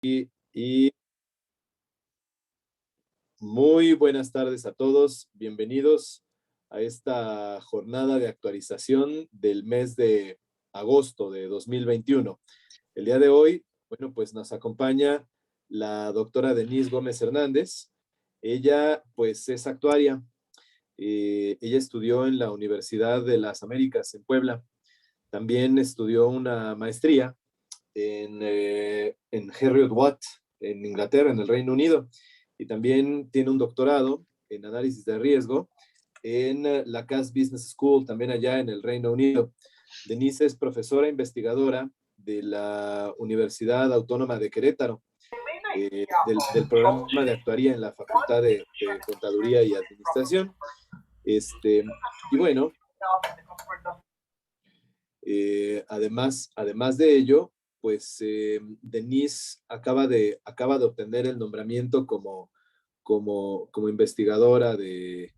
Y muy buenas tardes a todos. Bienvenidos a esta jornada de actualización del mes de agosto de 2021. El día de hoy, bueno, pues nos acompaña la doctora Denise Gómez Hernández. Ella, pues, es actuaria. Ella estudió en la Universidad de las Américas en Puebla. También estudió una maestría en Heriot-Watt, en Inglaterra, en el Reino Unido. Y también tiene un doctorado en análisis de riesgo en la Cass Business School, también allá en el Reino Unido. Denise es profesora investigadora de la Universidad Autónoma de Querétaro, del programa de actuaría en la Facultad de Contaduría y Administración. Y bueno, además de ello, pues Denise acaba de obtener el nombramiento como investigadora de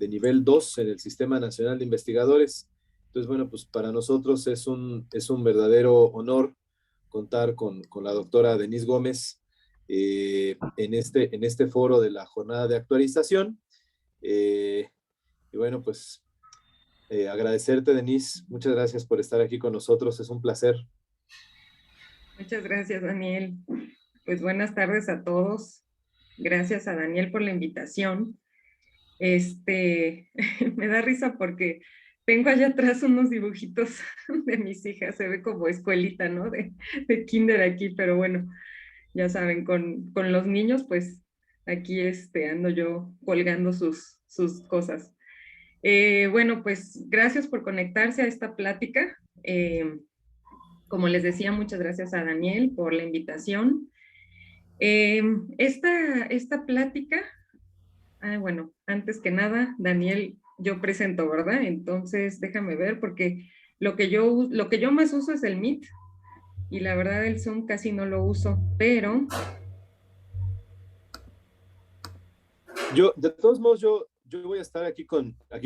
nivel 2 en el Sistema Nacional de Investigadores. Entonces, bueno, pues para nosotros es un verdadero honor contar con la doctora Denise Gómez en este foro de la jornada de actualización. Y bueno, pues agradecerte, Denise. Muchas gracias por estar aquí con nosotros. Es un placer. Muchas gracias, Daniel. Pues buenas tardes a todos. Gracias a Daniel por la invitación. Me da risa porque tengo allá atrás unos dibujitos de mis hijas. Se ve como escuelita, ¿no? De kinder aquí, pero bueno, ya saben, con los niños, pues aquí ando yo colgando sus cosas. Bueno, pues gracias por conectarse a esta plática. Como les decía, muchas gracias a Daniel por la invitación. Esta plática, bueno, antes que nada, Daniel, yo presento, ¿verdad? Entonces, déjame ver, porque lo que yo más uso es el Meet, y la verdad el Zoom casi no lo uso, pero... De todos modos, yo voy a estar aquí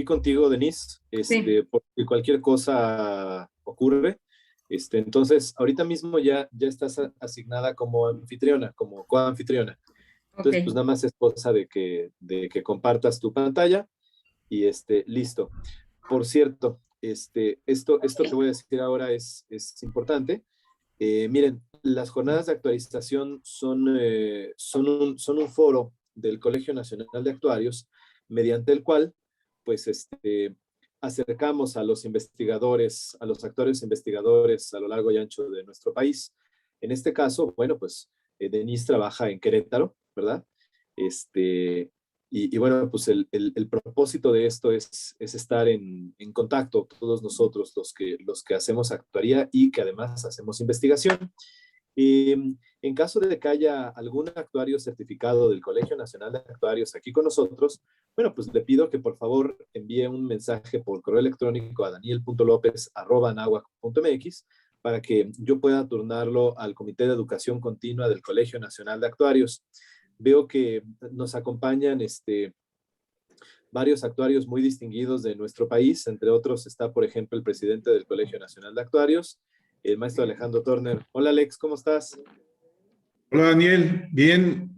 contigo, Denise, Sí. porque cualquier cosa ocurre. Entonces, ahorita mismo ya estás asignada como anfitriona, como coanfitriona. Entonces, pues Ok. nada más es cosa de que compartas tu pantalla y listo. Por cierto, esto que voy a decir ahora es importante. Miren, las jornadas de actualización son un foro del Colegio Nacional de Actuarios, mediante el cual, pues, acercamos a los investigadores, a los actuarios investigadores a lo largo y ancho de nuestro país. En este caso, bueno, pues, Denise trabaja en Querétaro, ¿verdad? Y bueno, pues el propósito de esto es estar en contacto todos nosotros, los que hacemos actuaría y que además hacemos investigación. En caso de que haya algún actuario certificado del Colegio Nacional de Actuarios aquí con nosotros, bueno, pues le pido que por favor envíe un mensaje por correo electrónico a daniel.lopez@nahuac.mx para que yo pueda turnarlo al Comité de Educación Continua del Colegio Nacional de Actuarios. Veo que nos acompañan varios actuarios muy distinguidos de nuestro país. Entre otros está, por ejemplo, el presidente del Colegio Nacional de Actuarios, el maestro Alejandro Turner. Hola, Alex, ¿cómo estás? Hola, Daniel. Bien,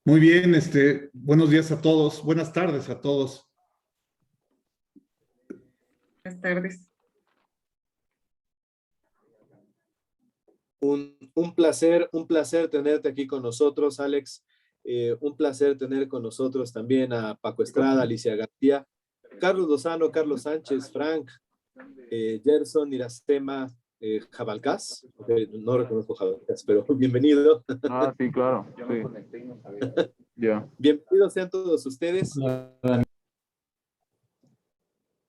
muy bien. Buenos días a todos. Buenas tardes a todos. Buenas tardes. Un placer tenerte aquí con nosotros, Alex. Un placer tener con nosotros también a Paco Estrada, Alicia García, Carlos Lozano, Carlos Sánchez, Frank, Gerson, Irastema, Jabalcás. No reconozco Jabalcás, pero bienvenido. Ah, sí, claro. Sí. Ya. Bienvenidos sean todos ustedes.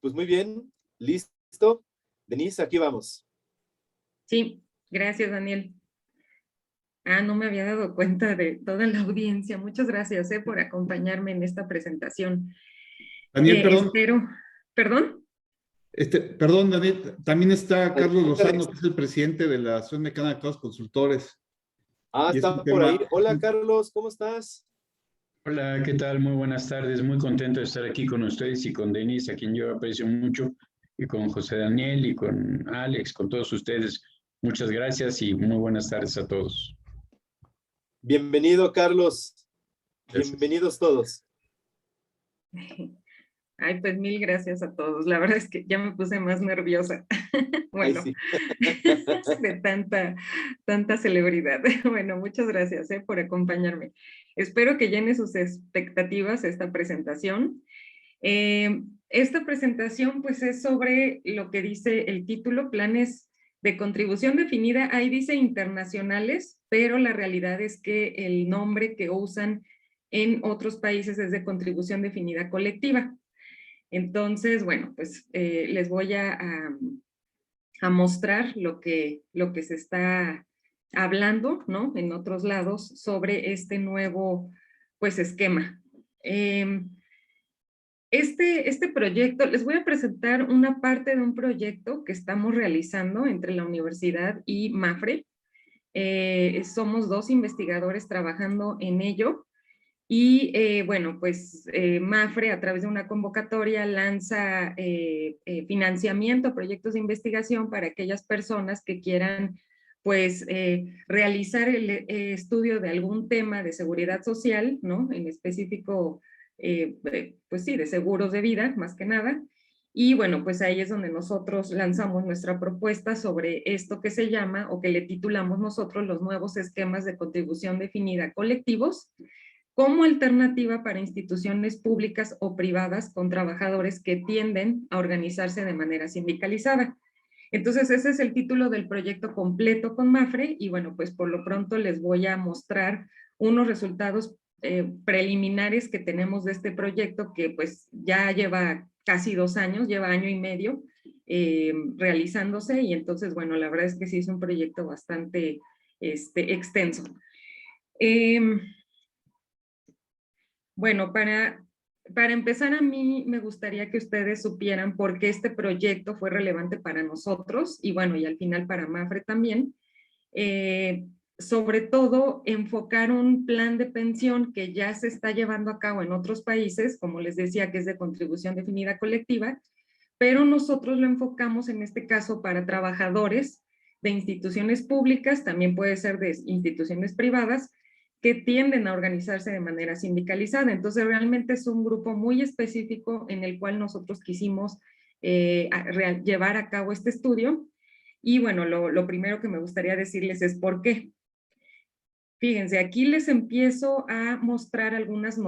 Pues muy bien, listo. Denise, aquí vamos. Sí, gracias, Daniel. No me había dado cuenta de toda la audiencia. Muchas gracias por acompañarme en esta presentación. Daniel, perdón. ¿Perdón? Perdón, Daniel, también está Carlos Lozano, que es el presidente de la Asociación Mexicana de Actuarios Consultores. Está por ahí. Hola, Carlos, ¿cómo estás? Hola, ¿qué tal? Muy buenas tardes. Muy contento de estar aquí con ustedes y con Denise, a quien yo aprecio mucho, y con José Daniel y con Alex, con todos ustedes. Muchas gracias y muy buenas tardes a todos. Bienvenido, Carlos. Gracias. Bienvenidos todos. Ay, pues mil gracias a todos. La verdad es que ya me puse más nerviosa. Bueno, Sí. de tanta celebridad. Bueno, muchas gracias por acompañarme. Espero que llene sus expectativas esta presentación. Esta presentación pues es sobre lo que dice el título, planes de contribución definida. Ahí dice internacionales, pero la realidad es que el nombre que usan en otros países es de contribución definida colectiva. Entonces, bueno, pues les voy a mostrar lo que se está hablando, ¿no? En otros lados sobre este nuevo, pues, esquema. Este proyecto, les voy a presentar una parte de un proyecto que estamos realizando entre la universidad y MAFRE. Somos 2 investigadores trabajando en ello. Y bueno, pues MAFRE a través de una convocatoria lanza financiamiento a proyectos de investigación para aquellas personas que quieran pues realizar el estudio de algún tema de seguridad social, ¿no? En específico, pues sí, de seguros de vida, más que nada. Y bueno, pues ahí es donde nosotros lanzamos nuestra propuesta sobre esto que se llama, o que le titulamos nosotros, los nuevos esquemas de contribución definida colectivos, como alternativa para instituciones públicas o privadas con trabajadores que tienden a organizarse de manera sindicalizada. Entonces, ese es el título del proyecto completo con MAFRE, y bueno, pues por lo pronto les voy a mostrar unos resultados preliminares que tenemos de este proyecto, que pues ya lleva casi 2 años, lleva año y medio realizándose, y entonces, bueno, la verdad es que sí es un proyecto bastante extenso. Bueno, para empezar, a mí me gustaría que ustedes supieran por qué este proyecto fue relevante para nosotros, y bueno, y al final para MAFRE también. Sobre todo, enfocar un plan de pensión que ya se está llevando a cabo en otros países, como les decía, que es de contribución definida colectiva, pero nosotros lo enfocamos en este caso para trabajadores de instituciones públicas, también puede ser de instituciones privadas, que tienden a organizarse de manera sindicalizada. Entonces, realmente es un grupo muy específico en el cual nosotros quisimos llevar a cabo este estudio. Y bueno, lo primero que me gustaría decirles es por qué. Fíjense, aquí les empiezo a mostrar algunas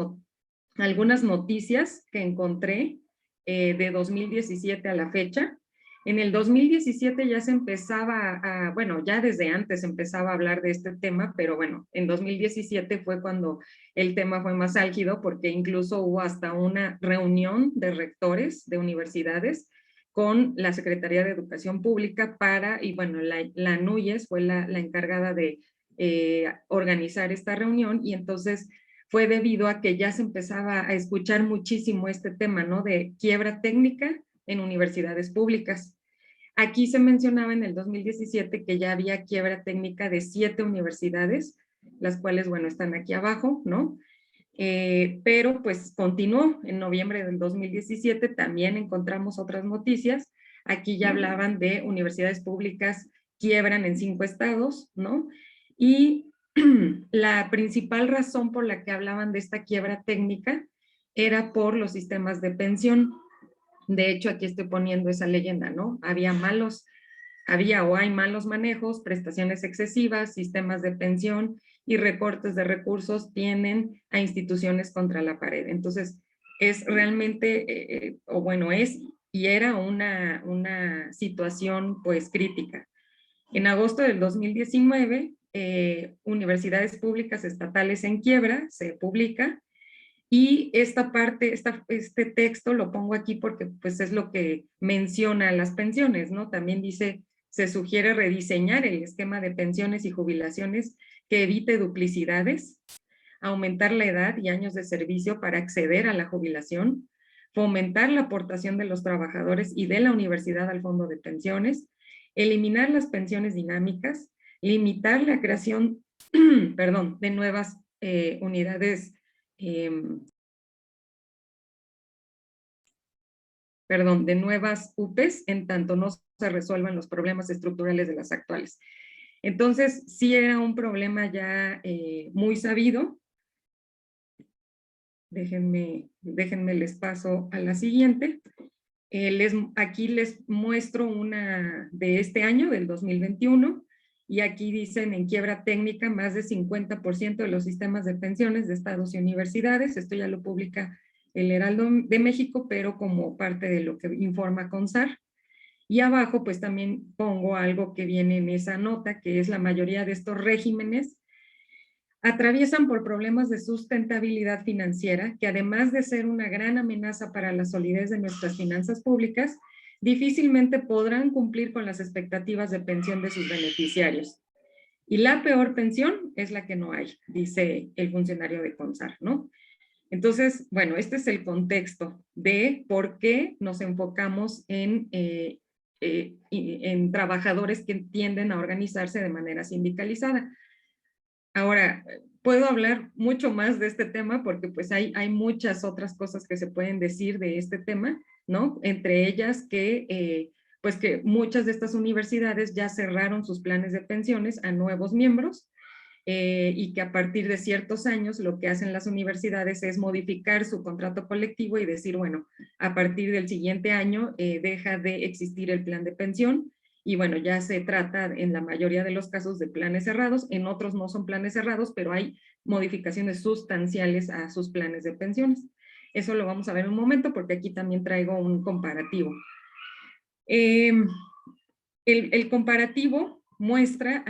noticias que encontré de 2017 a la fecha. En el 2017 ya se empezaba bueno, ya desde antes empezaba a hablar de este tema, pero bueno, en 2017 fue cuando el tema fue más álgido, porque incluso hubo hasta una reunión de rectores de universidades con la Secretaría de Educación Pública y bueno, la NUYES fue la encargada de organizar esta reunión, y entonces fue debido a que ya se empezaba a escuchar muchísimo este tema, ¿no? De quiebra técnica en universidades públicas. Aquí se mencionaba en el 2017 que ya había quiebra técnica de 7 universidades, las cuales, bueno, están aquí abajo, ¿no? Pero pues continuó en noviembre del 2017, también encontramos otras noticias. Aquí ya hablaban de universidades públicas quiebran en 5 estados, ¿no? Y la principal razón por la que hablaban de esta quiebra técnica era por los sistemas de pensión. De hecho, aquí estoy poniendo esa leyenda, ¿no? Había o hay malos manejos, prestaciones excesivas, sistemas de pensión y recortes de recursos tienen a instituciones contra la pared. Entonces, es realmente, o bueno, es y era una situación pues crítica. En agosto del 2019, Universidades Públicas Estatales en Quiebra se publica, y esta parte, este texto lo pongo aquí porque pues es lo que menciona las pensiones, ¿no? También dice, se sugiere rediseñar el esquema de pensiones y jubilaciones que evite duplicidades, aumentar la edad y años de servicio para acceder a la jubilación, fomentar la aportación de los trabajadores y de la universidad al fondo de pensiones, eliminar las pensiones dinámicas, limitar la creación, perdón, de nuevas unidades, de nuevas UPEs, en tanto no se resuelvan los problemas estructurales de las actuales. Entonces, sí era un problema ya muy sabido. Déjenme les paso a la siguiente. Aquí les muestro una de este año, del 2021, y aquí dicen en quiebra técnica más de 50% de los sistemas de pensiones de estados y universidades. Esto ya lo publica el Heraldo de México, pero como parte de lo que informa CONSAR. Y abajo pues también pongo algo que viene en esa nota, que es la mayoría de estos regímenes atraviesan por problemas de sustentabilidad financiera, que además de ser una gran amenaza para la solidez de nuestras finanzas públicas, difícilmente podrán cumplir con las expectativas de pensión de sus beneficiarios. Y la peor pensión es la que no hay, dice el funcionario de CONSAR, ¿no? Entonces, bueno, este es el contexto de por qué nos enfocamos en trabajadores que tienden a organizarse de manera sindicalizada. Ahora, puedo hablar mucho más de este tema porque pues hay muchas otras cosas que se pueden decir de este tema, ¿no? Entre ellas que pues que muchas de estas universidades ya cerraron sus planes de pensiones a nuevos miembros y que a partir de ciertos años lo que hacen las universidades es modificar su contrato colectivo y decir, bueno, a partir del siguiente año deja de existir el plan de pensión. Y bueno, ya se trata en la mayoría de los casos de planes cerrados, en otros no son planes cerrados, pero hay modificaciones sustanciales a sus planes de pensiones. Eso lo vamos a ver en un momento porque aquí también traigo un comparativo. El comparativo muestra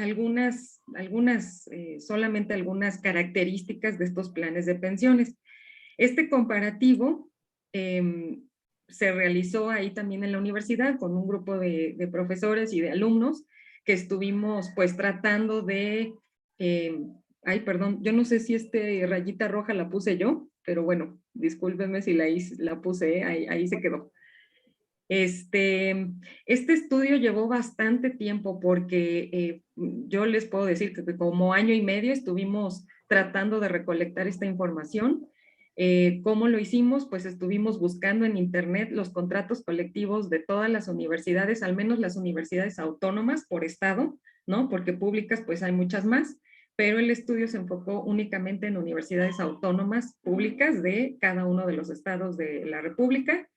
solamente algunas características de estos planes de pensiones. Este comparativo se realizó ahí también en la universidad con un grupo de profesores y de alumnos que estuvimos pues tratando de, ay perdón, yo no sé si rayita roja la puse yo, pero bueno, discúlpenme si la puse, ahí se quedó. Este estudio llevó bastante tiempo porque yo les puedo decir que como año y medio estuvimos tratando de recolectar esta información. ¿Cómo lo hicimos? Pues estuvimos buscando en internet los contratos colectivos de todas las universidades, al menos las universidades autónomas por estado, ¿no? Porque públicas pues hay muchas más, pero el estudio se enfocó únicamente en universidades autónomas públicas de cada uno de los estados de la República.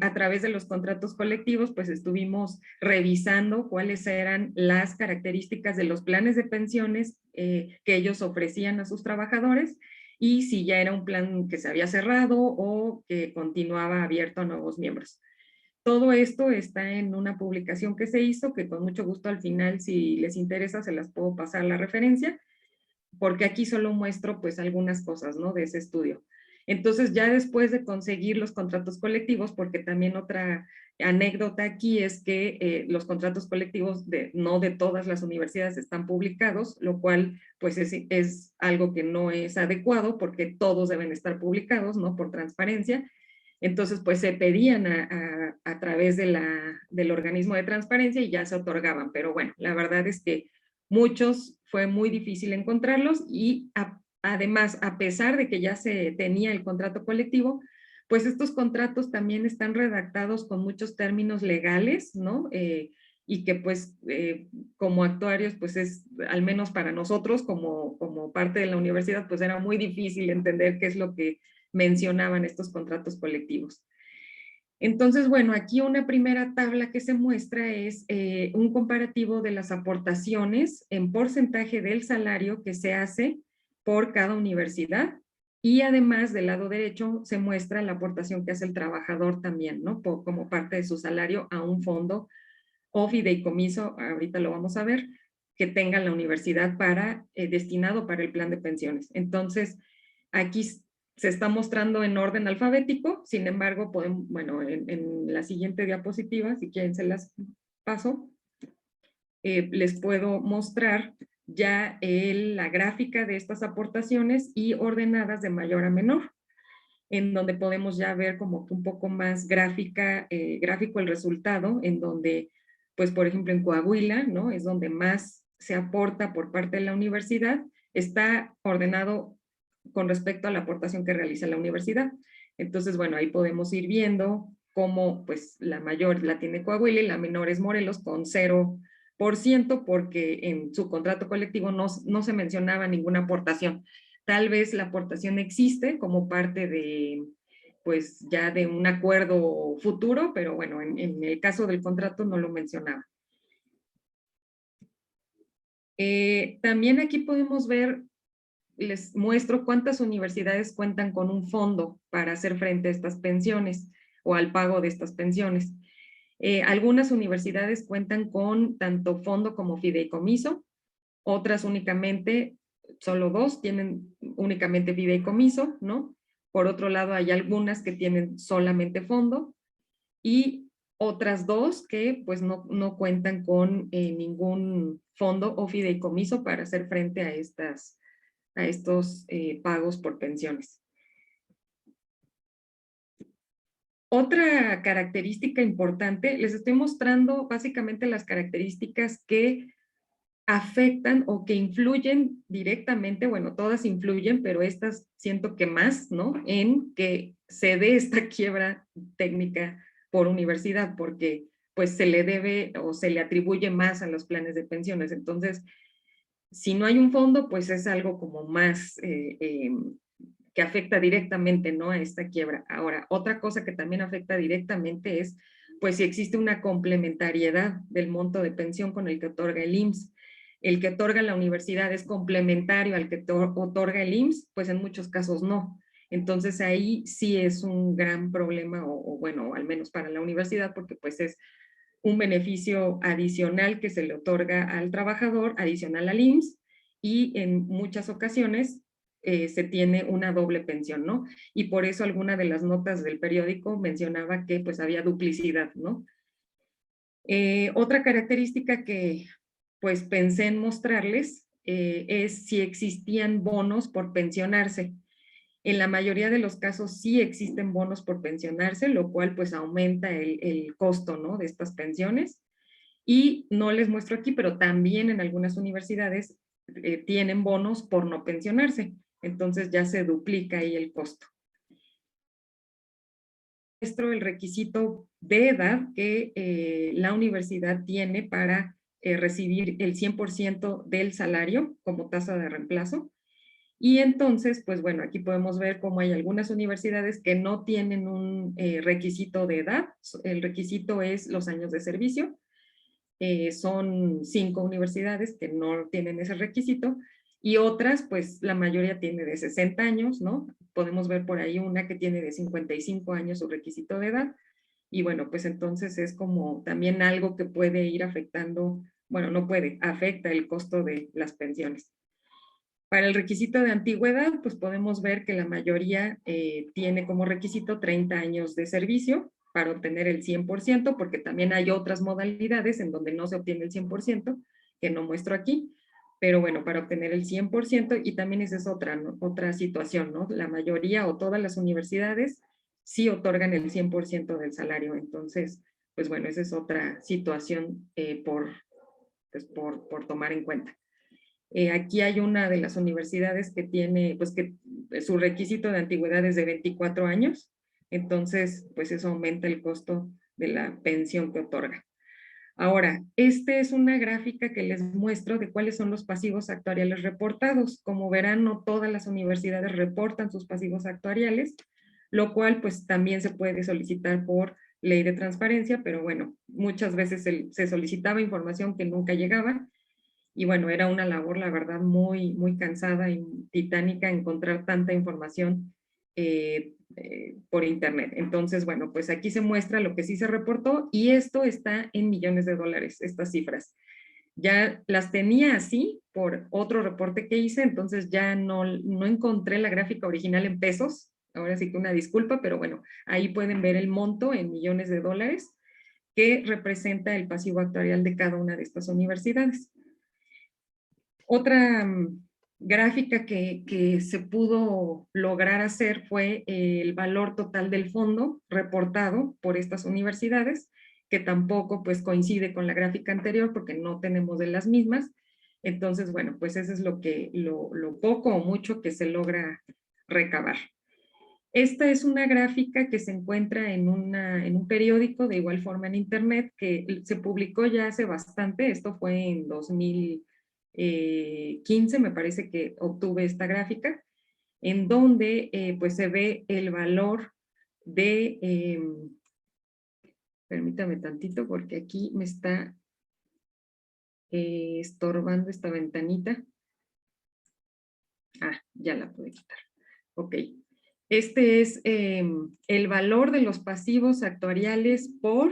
A través de los contratos colectivos, pues estuvimos revisando cuáles eran las características de los planes de pensiones que ellos ofrecían a sus trabajadores y si ya era un plan que se había cerrado o que continuaba abierto a nuevos miembros. Todo esto está en una publicación que se hizo, que con mucho gusto al final, si les interesa, se las puedo pasar la referencia, porque aquí solo muestro pues algunas cosas, ¿no? De ese estudio. Entonces ya después de conseguir los contratos colectivos, porque también otra anécdota aquí es que los contratos colectivos no de todas las universidades están publicados, lo cual pues es algo que no es adecuado porque todos deben estar publicados, ¿no? Por transparencia. Entonces pues se pedían a través del organismo de transparencia y ya se otorgaban, pero bueno, la verdad es que muchos fue muy difícil encontrarlos y además, a pesar de que ya se tenía el contrato colectivo, pues estos contratos también están redactados con muchos términos legales, ¿no? Y que pues como actuarios, pues es, al menos para nosotros como parte de la universidad, pues era muy difícil entender qué es lo que mencionaban estos contratos colectivos. Entonces, bueno, aquí una primera tabla que se muestra es un comparativo de las aportaciones en porcentaje del salario que se hace por cada universidad y además del lado derecho se muestra la aportación que hace el trabajador también, ¿no? Como parte de su salario a un fondo o fideicomiso, ahorita lo vamos a ver, que tenga la universidad destinado para el plan de pensiones. Entonces, aquí se está mostrando en orden alfabético, sin embargo, bueno, en la siguiente diapositiva, si quieren se las paso, les puedo mostrar ya la gráfica de estas aportaciones y ordenadas de mayor a menor, en donde podemos ya ver como que un poco más gráfico el resultado, en donde, pues por ejemplo en Coahuila, ¿no? Es donde más se aporta por parte de la universidad, está ordenado con respecto a la aportación que realiza la universidad. Entonces, bueno, ahí podemos ir viendo cómo pues la mayor la tiene Coahuila y la menor es Morelos con 0 porque en su contrato colectivo no se mencionaba ninguna aportación. Tal vez la aportación existe como parte de, pues ya de un acuerdo futuro, pero bueno, en el caso del contrato no lo mencionaba. También aquí podemos ver, les muestro cuántas universidades cuentan con un fondo para hacer frente a estas pensiones o al pago de estas pensiones. Algunas universidades cuentan con tanto fondo como fideicomiso, otras únicamente, solo 2 tienen únicamente fideicomiso, ¿no? Por otro lado, hay algunas que tienen solamente fondo y otras 2 que pues no cuentan con ningún fondo o fideicomiso para hacer frente a estos pagos por pensiones. Otra característica importante, les estoy mostrando básicamente las características que afectan o que influyen directamente, bueno, todas influyen, pero estas siento que más, ¿no? En que se dé esta quiebra técnica por universidad, porque pues se le debe o se le atribuye más a los planes de pensiones. Entonces, si no hay un fondo, pues es algo como más que afecta directamente, ¿no? A esta quiebra. Ahora, otra cosa que también afecta directamente es, pues si existe una complementariedad del monto de pensión con el que otorga el IMSS. El que otorga la universidad es complementario al que otorga el IMSS, pues en muchos casos no. Entonces ahí sí es un gran problema, o bueno, al menos para la universidad, porque pues es un beneficio adicional que se le otorga al trabajador, adicional al IMSS, y en muchas ocasiones se tiene una doble pensión, ¿no? Y por eso alguna de las notas del periódico mencionaba que pues había duplicidad, ¿no? Otra característica que pues pensé en mostrarles es si existían bonos por pensionarse. En la mayoría de los casos sí existen bonos por pensionarse, lo cual pues aumenta el costo, ¿no? De estas pensiones. Y no les muestro aquí, pero también en algunas universidades tienen bonos por no pensionarse. Entonces ya se duplica ahí el costo. Muestro el requisito de edad que la universidad tiene para recibir el 100% del salario como tasa de reemplazo. Y entonces, pues bueno, aquí podemos ver cómo hay algunas universidades que no tienen un requisito de edad. El requisito es los años de servicio. Son 5 universidades que no tienen ese requisito y otras, pues la mayoría tiene de 60 años, ¿no? Podemos ver por ahí una que tiene de 55 años su requisito de edad. Y bueno, pues entonces es como también algo que puede ir afectando, bueno, no puede, afecta el costo de las pensiones. Para el requisito de antigüedad, pues podemos ver que la mayoría tiene como requisito 30 años de servicio para obtener el 100%, porque también hay otras modalidades en donde no se obtiene el 100%, que no muestro aquí, pero bueno, para obtener el 100%, y también esa es otra, ¿no? Otra situación, ¿no? La mayoría o todas las universidades sí otorgan el 100% del salario, entonces, pues bueno, esa es otra situación por tomar en cuenta. Aquí hay una de las universidades que tiene, pues que su requisito de antigüedad es de 24 años, entonces pues eso aumenta el costo de la pensión que otorga. Ahora, esta es una gráfica que les muestro de cuáles son los pasivos actuariales reportados. Como verán, no todas las universidades reportan sus pasivos actuariales, lo cual pues también se puede solicitar por ley de transparencia, pero bueno, muchas veces se solicitaba información que nunca llegaba. Y bueno, era una labor, la verdad, muy, muy cansada y titánica encontrar tanta información por internet. Entonces, bueno, pues aquí se muestra lo que sí se reportó y esto está en millones de dólares, estas cifras. Ya las tenía así por otro reporte que hice, entonces ya no encontré la gráfica original en pesos. Ahora sí que una disculpa, pero bueno, ahí pueden ver el monto en millones de dólares que representa el pasivo actuarial de cada una de estas universidades. Otra gráfica que se pudo lograr hacer fue el valor total del fondo reportado por estas universidades, que tampoco pues coincide con la gráfica anterior porque no tenemos de las mismas. Entonces, bueno, pues eso es lo poco o mucho que se logra recabar. Esta es una gráfica que se encuentra en un periódico, de igual forma en internet, que se publicó ya hace bastante. Esto fue en 2015, me parece que obtuve esta gráfica, en donde pues se ve el valor de, permítame tantito porque aquí me está estorbando esta ventanita. Ah, ya la pude quitar. Ok. Este es el valor de los pasivos actuariales por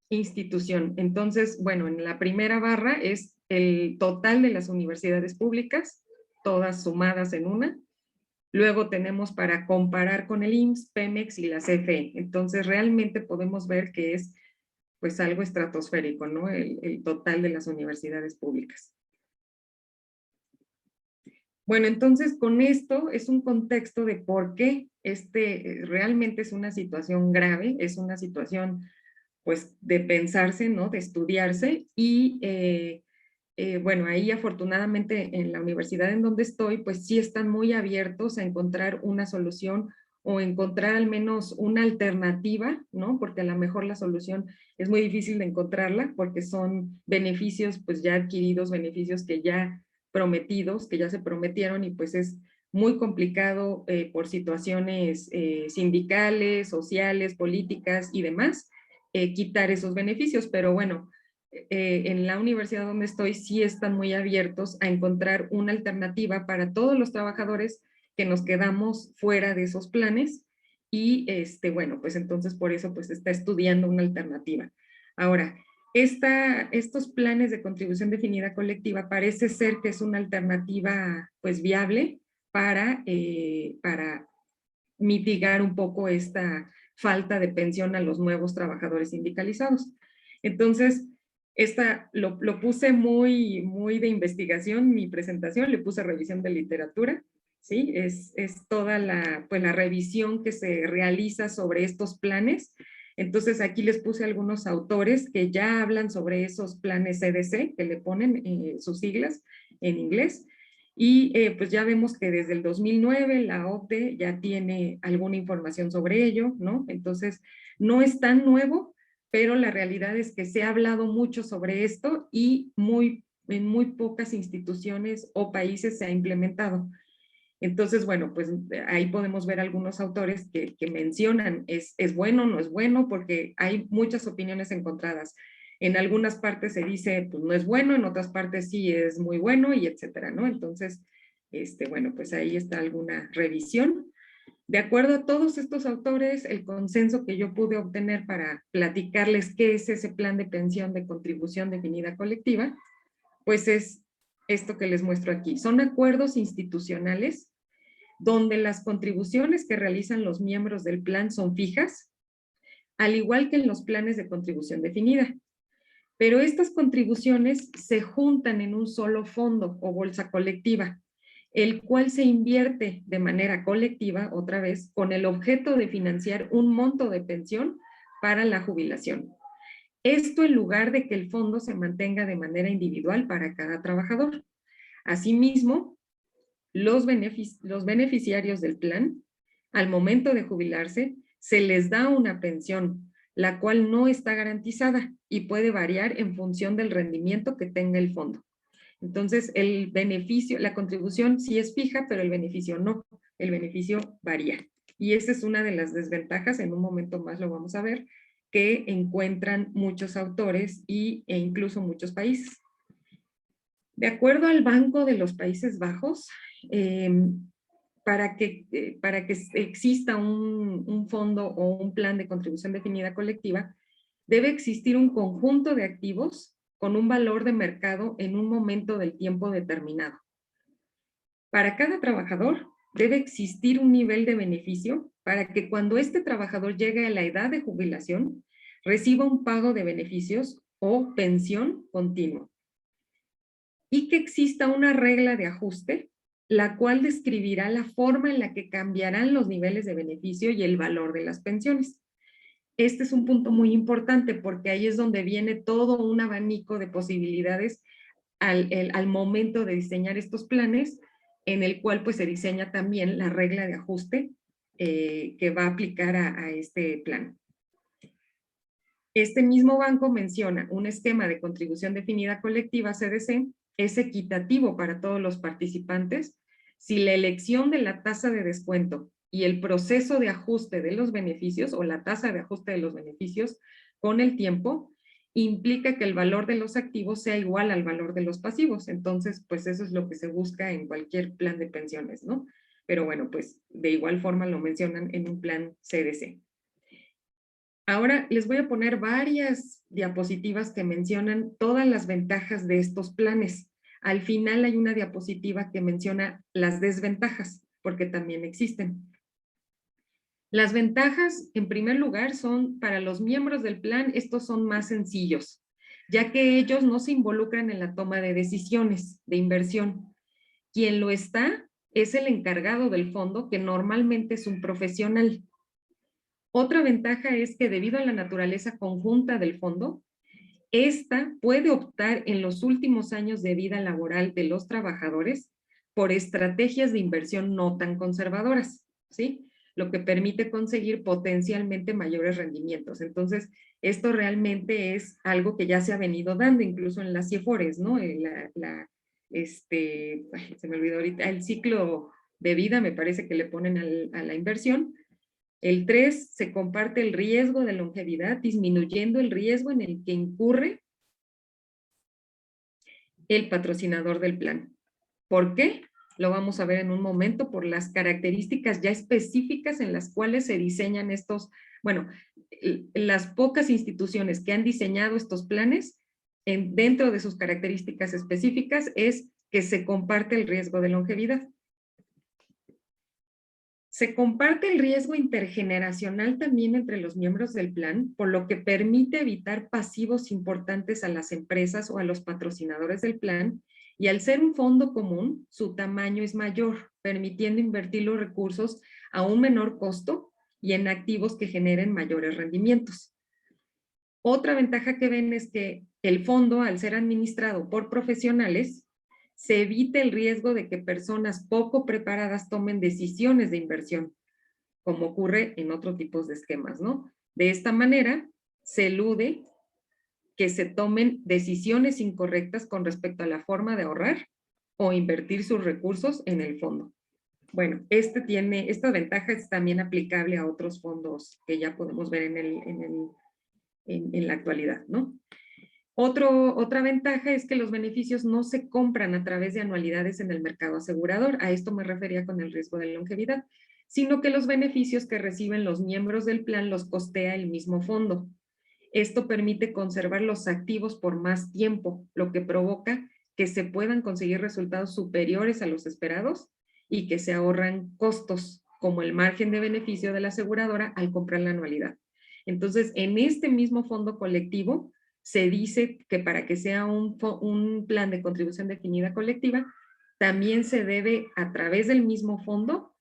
institución. Entonces, bueno, en la primera barra es el total de las universidades públicas, todas sumadas en una. Luego tenemos para comparar con el IMSS, Pemex y la CFE. Entonces, realmente podemos ver que es pues algo estratosférico, ¿no? El total de las universidades públicas. Bueno, entonces con esto es un contexto de por qué realmente es una situación grave, es una situación pues de pensarse, ¿no? De estudiarse y bueno, ahí afortunadamente en la universidad en donde estoy, pues sí están muy abiertos a encontrar una solución o encontrar al menos una alternativa, ¿no? Porque a lo mejor la solución es muy difícil de encontrarla porque son beneficios pues ya adquiridos, beneficios que ya prometidos, que ya se prometieron y pues es muy complicado por situaciones sindicales, sociales, políticas y demás, quitar esos beneficios, pero bueno, en la universidad donde estoy sí están muy abiertos a encontrar una alternativa para todos los trabajadores que nos quedamos fuera de esos planes y bueno, pues entonces por eso pues está estudiando una alternativa. Ahora, estos planes de contribución definida colectiva parece ser que es una alternativa pues viable para mitigar un poco esta falta de pensión a los nuevos trabajadores sindicalizados. Entonces, lo puse muy de investigación, mi presentación, le puse revisión de literatura, ¿sí? Es toda pues, la revisión que se realiza sobre estos planes. Entonces, aquí les puse algunos autores que ya hablan sobre esos planes CDC, que le ponen sus siglas en inglés, y pues ya vemos que desde el 2009 la OCDE ya tiene alguna información sobre ello, ¿no? Entonces, no es tan nuevo, pero la realidad es que se ha hablado mucho sobre esto y en muy pocas instituciones o países se ha implementado. Entonces, bueno, pues ahí podemos ver algunos autores que mencionan es bueno, no es bueno, porque hay muchas opiniones encontradas. En algunas partes se dice, pues no es bueno, en otras partes sí es muy bueno y etcétera, ¿no? Entonces, bueno, pues ahí está alguna revisión. De acuerdo a todos estos autores, el consenso que yo pude obtener para platicarles qué es ese plan de pensión de contribución definida colectiva, pues es esto que les muestro aquí. Son acuerdos institucionales donde las contribuciones que realizan los miembros del plan son fijas, al igual que en los planes de contribución definida. Pero estas contribuciones se juntan en un solo fondo o bolsa colectiva, el cual se invierte de manera colectiva, otra vez, con el objeto de financiar un monto de pensión para la jubilación. Esto en lugar de que el fondo se mantenga de manera individual para cada trabajador. Asimismo, los beneficiarios del plan, al momento de jubilarse, se les da una pensión, la cual no está garantizada y puede variar en función del rendimiento que tenga el fondo. Entonces, el beneficio, la contribución sí es fija, pero el beneficio no. El beneficio varía. Y esa es una de las desventajas, en un momento más lo vamos a ver, que encuentran muchos autores e incluso muchos países. De acuerdo al Banco de los Países Bajos, para que exista un fondo o un plan de contribución definida colectiva, debe existir un conjunto de activos con un valor de mercado en un momento del tiempo determinado. Para cada trabajador debe existir un nivel de beneficio para que cuando este trabajador llegue a la edad de jubilación, reciba un pago de beneficios o pensión continua. Y que exista una regla de ajuste, la cual describirá la forma en la que cambiarán los niveles de beneficio y el valor de las pensiones. Este es un punto muy importante porque ahí es donde viene todo un abanico de posibilidades al momento de diseñar estos planes, en el cual pues se diseña también la regla de ajuste que va a aplicar a este plan. Este mismo banco menciona un esquema de contribución definida colectiva, CDC, es equitativo para todos los participantes si la elección de la tasa de descuento y el proceso de ajuste de los beneficios o la tasa de ajuste de los beneficios con el tiempo implica que el valor de los activos sea igual al valor de los pasivos. Entonces, pues eso es lo que se busca en cualquier plan de pensiones, ¿no? Pero bueno, pues de igual forma lo mencionan en un plan CDC. Ahora les voy a poner varias diapositivas que mencionan todas las ventajas de estos planes. Al final hay una diapositiva que menciona las desventajas, porque también existen. Las ventajas, en primer lugar, son para los miembros del plan, estos son más sencillos, ya que ellos no se involucran en la toma de decisiones de inversión. Quien lo está es el encargado del fondo, que normalmente es un profesional. Otra ventaja es que debido a la naturaleza conjunta del fondo, esta puede optar en los últimos años de vida laboral de los trabajadores por estrategias de inversión no tan conservadoras, ¿sí? Lo que permite conseguir potencialmente mayores rendimientos. Entonces, esto realmente es algo que ya se ha venido dando, incluso en las CIEFORES, ¿no? Se me olvidó ahorita, el ciclo de vida me parece que le ponen a la inversión. El 3, se comparte el riesgo de longevidad, disminuyendo el riesgo en el que incurre el patrocinador del plan. ¿Por qué? Lo vamos a ver en un momento, por las características ya específicas en las cuales se diseñan estos, bueno, las pocas instituciones que han diseñado estos planes, dentro de sus características específicas, es que se comparte el riesgo de longevidad. Se comparte el riesgo intergeneracional también entre los miembros del plan, por lo que permite evitar pasivos importantes a las empresas o a los patrocinadores del plan, y al ser un fondo común, su tamaño es mayor, permitiendo invertir los recursos a un menor costo y en activos que generen mayores rendimientos. Otra ventaja que ven es que el fondo, al ser administrado por profesionales, se evita el riesgo de que personas poco preparadas tomen decisiones de inversión, como ocurre en otros tipos de esquemas, ¿no? De esta manera, se elude que se tomen decisiones incorrectas con respecto a la forma de ahorrar o invertir sus recursos en el fondo. Bueno, esta ventaja es también aplicable a otros fondos que ya podemos ver en la actualidad, ¿no? Otra ventaja es que los beneficios no se compran a través de anualidades en el mercado asegurador, a esto me refería con el riesgo de longevidad, sino que los beneficios que reciben los miembros del plan los costea el mismo fondo. Esto permite conservar los activos por más tiempo, lo que provoca que se puedan conseguir resultados superiores a los esperados y que se ahorran costos, como el margen de beneficio de la aseguradora al comprar la anualidad. Entonces, en este mismo fondo colectivo, se dice que para que sea un plan de contribución definida colectiva, también se debe, a través del mismo fondo,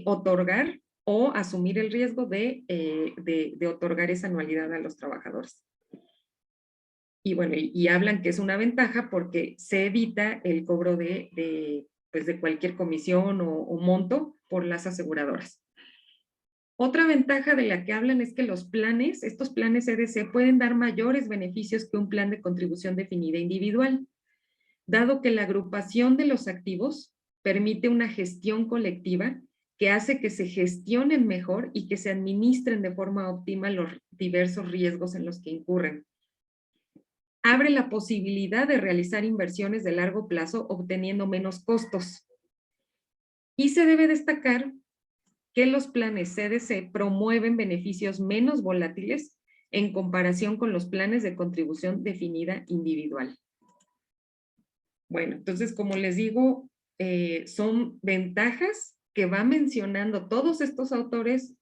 otorgar o asumir el riesgo de otorgar esa anualidad a los trabajadores. Y bueno, y hablan que es una ventaja porque se evita el cobro de cualquier comisión o monto por las aseguradoras. Otra ventaja de la que hablan es que estos planes CDC pueden dar mayores beneficios que un plan de contribución definida individual, dado que la agrupación de los activos permite una gestión colectiva que hace que se gestionen mejor y que se administren de forma óptima los diversos riesgos en los que incurren. Abre la posibilidad de realizar inversiones de largo plazo obteniendo menos costos. Y se debe destacar que los planes CDC promueven beneficios menos volátiles en comparación con los planes de contribución definida individual. Bueno, entonces, como les digo, son ventajas que va mencionando todos estos autores